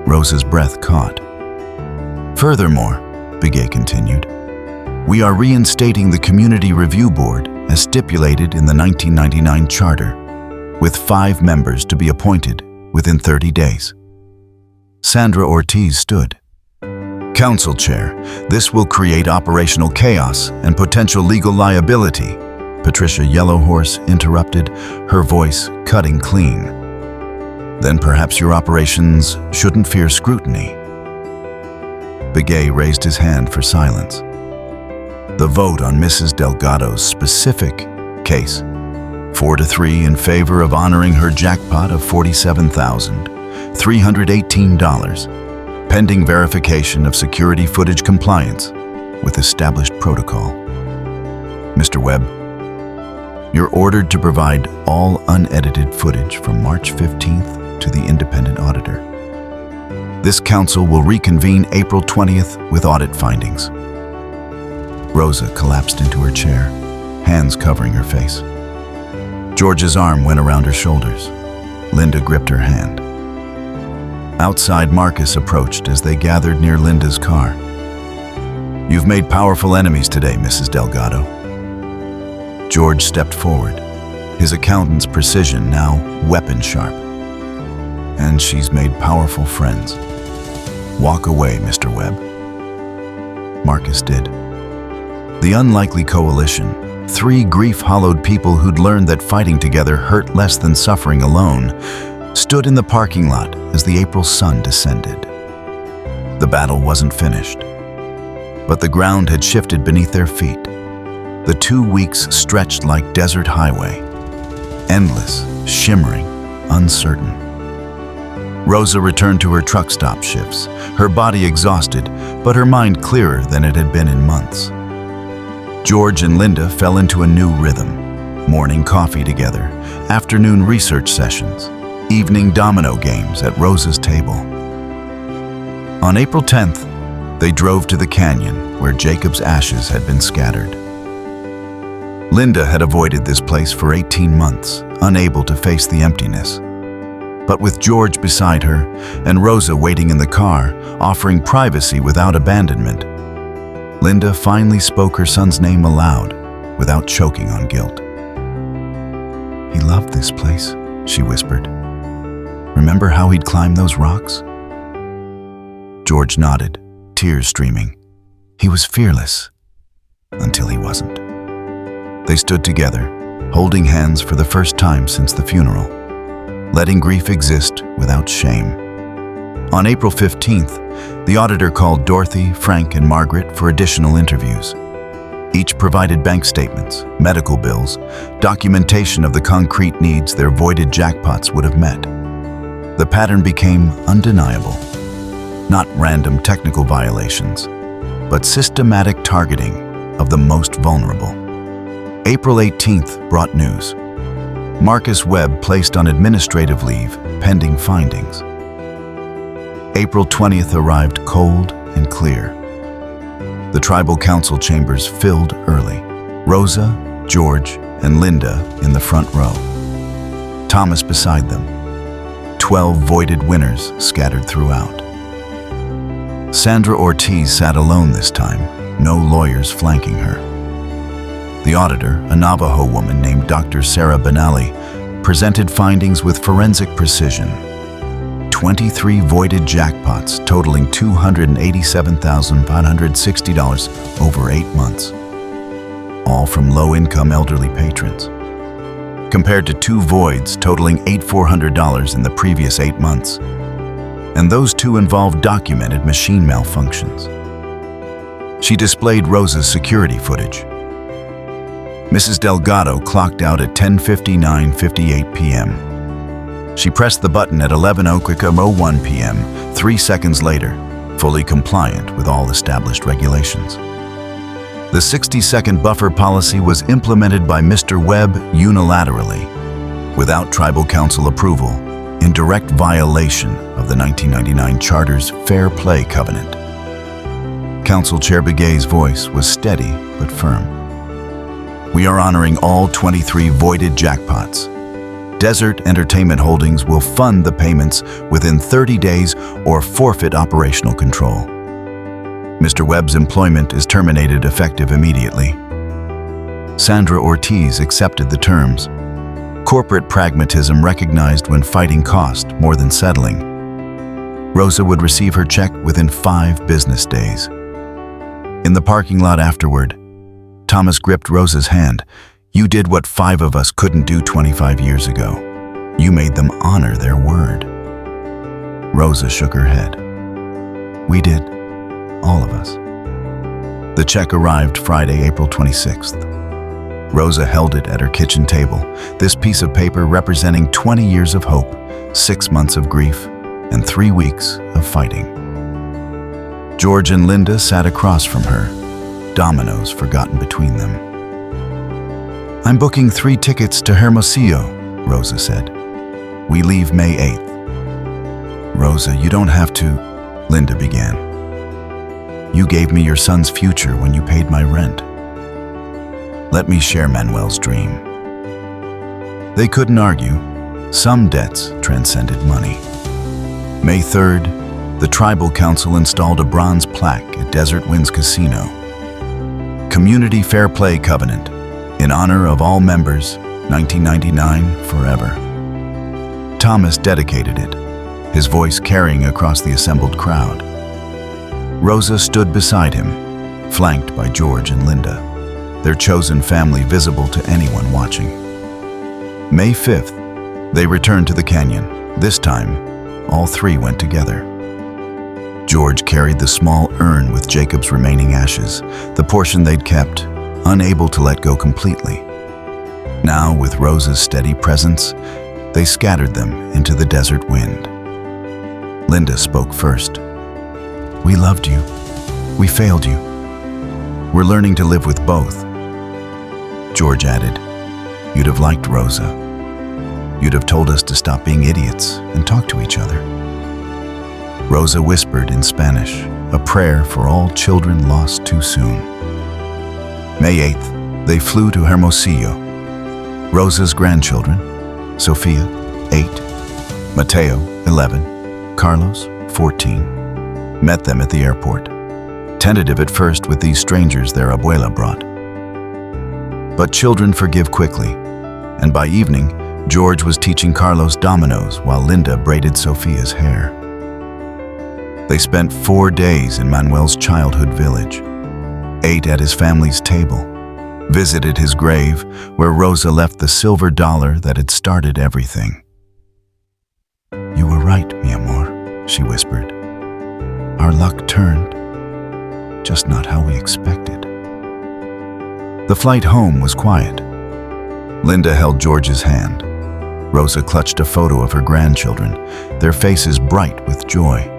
Rosa's breath caught. "Furthermore," Begay continued, "we are reinstating the Community Review Board as stipulated in the 1999 Charter, with 5 members to be appointed within 30 days. Sandra Ortiz stood. "Council Chair, this will create operational chaos and potential legal liability," Patricia Yellowhorse interrupted, her voice cutting clean. "Then perhaps your operations shouldn't fear scrutiny." Begay raised his hand for silence. The vote on Mrs. Delgado's specific case, 4-3 in favor of honoring her jackpot of $47,318, pending verification of security footage compliance with established protocol. Mr. Webb, you're ordered to provide all unedited footage from March 15th to the independent auditor. This council will reconvene April 20th with audit findings. Rosa collapsed into her chair, hands covering her face. George's arm went around her shoulders. Linda gripped her hand. Outside, Marcus approached as they gathered near Linda's car. "You've made powerful enemies today, Mrs. Delgado." George stepped forward, his accountant's precision now weapon sharp. "And she's made powerful friends. Walk away, Mr. Webb." Marcus did. The unlikely coalition, 3 grief-hollowed people who'd learned that fighting together hurt less than suffering alone, stood in the parking lot as the April sun descended. The battle wasn't finished, but the ground had shifted beneath their feet. The 2 weeks stretched like desert highway, endless, shimmering, uncertain. Rosa returned to her truck stop shifts, her body exhausted, but her mind clearer than it had been in months. George and Linda fell into a new rhythm: morning coffee together, afternoon research sessions, evening domino games at Rosa's table. On April 10th, they drove to the canyon where Jacob's ashes had been scattered. Linda had avoided this place for 18 months, unable to face the emptiness. But with George beside her and Rosa waiting in the car, offering privacy without abandonment, Linda finally spoke her son's name aloud without choking on guilt. "He loved this place," she whispered. "Remember how he'd climb those rocks?" George nodded, tears streaming. He was fearless until he wasn't. They stood together, holding hands for the first time since the funeral, letting grief exist without shame. On April 15th, the auditor called Dorothy, Frank, and Margaret for additional interviews. Each provided bank statements, medical bills, documentation of the concrete needs their voided jackpots would have met. The pattern became undeniable. Not random technical violations, but systematic targeting of the most vulnerable. April 18th brought news. Marcus Webb placed on administrative leave, pending findings. April 20th arrived cold and clear. The tribal council chambers filled early. Rosa, George and Linda in the front row. Thomas beside them. 12 voided winners scattered throughout. Sandra Ortiz sat alone this time, no lawyers flanking her. The auditor, a Navajo woman named Dr. Sarah Benally, presented findings with forensic precision. 23 voided jackpots totaling $287,560 over 8 months, all from low-income elderly patrons, compared to 2 voids totaling $8,400 in the previous 8 months. And those 2 involved documented machine malfunctions. She displayed Rosa's security footage. Mrs. Delgado clocked out at 10:59:58 p.m. She pressed the button at 11:01 p.m., 3 seconds later, fully compliant with all established regulations. The 60-second buffer policy was implemented by Mr. Webb unilaterally, without tribal council approval, in direct violation of the 1999 Charter's Fair Play Covenant. Council Chair Begay's voice was steady but firm. We are honoring all 23 voided jackpots. Desert Entertainment Holdings will fund the payments within 30 days or forfeit operational control. Mr. Webb's employment is terminated effective immediately. Sandra Ortiz accepted the terms. Corporate pragmatism recognized when fighting cost more than settling. Rosa would receive her check within 5 business days. In the parking lot afterward, Thomas gripped Rosa's hand. You did what 5 of us couldn't do 25 years ago. You made them honor their word. Rosa shook her head. We did, all of us. The check arrived Friday, April 26th. Rosa held it at her kitchen table, this piece of paper representing 20 years of hope, 6 months of grief, and 3 weeks of fighting. George and Linda sat across from her, dominoes forgotten between them. I'm booking 3 tickets to Hermosillo, Rosa said. We leave May 8th. Rosa, you don't have to, Linda began. You gave me your son's future when you paid my rent. Let me share Manuel's dream. They couldn't argue. Some debts transcended money. May 3rd, the Tribal Council installed a bronze plaque at Desert Winds Casino. Community Fair Play Covenant. In honor of all members, 1999 forever. Thomas dedicated it, his voice carrying across the assembled crowd. Rosa stood beside him, flanked by George and Linda, their chosen family visible to anyone watching. May 5th, they returned to the canyon. This time, all 3 went together. George carried the small urn with Jacob's remaining ashes, the portion they'd kept, unable to let go completely. Now, with Rosa's steady presence, they scattered them into the desert wind. Linda spoke first. We loved you. We failed you. We're learning to live with both. George added, You'd have liked Rosa. You'd have told us to stop being idiots and talk to each other. Rosa whispered in Spanish, a prayer for all children lost too soon. May 8th, they flew to Hermosillo. Rosa's grandchildren, Sofia, 8, Mateo, 11, Carlos, 14, met them at the airport, tentative at first with these strangers their abuela brought. But children forgive quickly, and by evening, George was teaching Carlos dominoes while Linda braided Sofia's hair. They spent 4 days in Manuel's childhood village, ate at his family's table, visited his grave where Rosa left the silver dollar that had started everything. You were right, mi amor, she whispered. Our luck turned, just not how we expected. The flight home was quiet. Linda held George's hand. Rosa clutched a photo of her grandchildren, their faces bright with joy.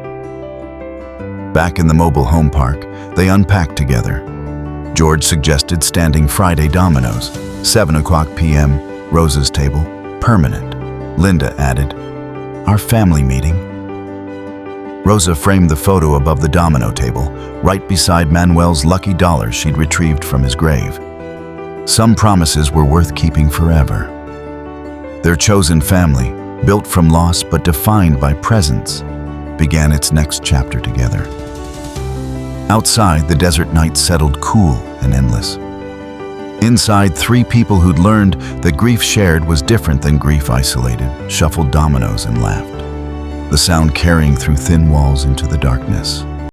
Back in the mobile home park, they unpacked together. George suggested standing Friday dominoes, 7:00 p.m., Rosa's table, permanent. Linda added, our family meeting. Rosa framed the photo above the domino table, right beside Manuel's lucky dollar she'd retrieved from his grave. Some promises were worth keeping forever. Their chosen family, built from loss but defined by presence, began its next chapter together. Outside, the desert night settled cool and endless. Inside, three people who'd learned that grief shared was different than grief isolated shuffled dominoes and laughed, the sound carrying through thin walls into the darkness.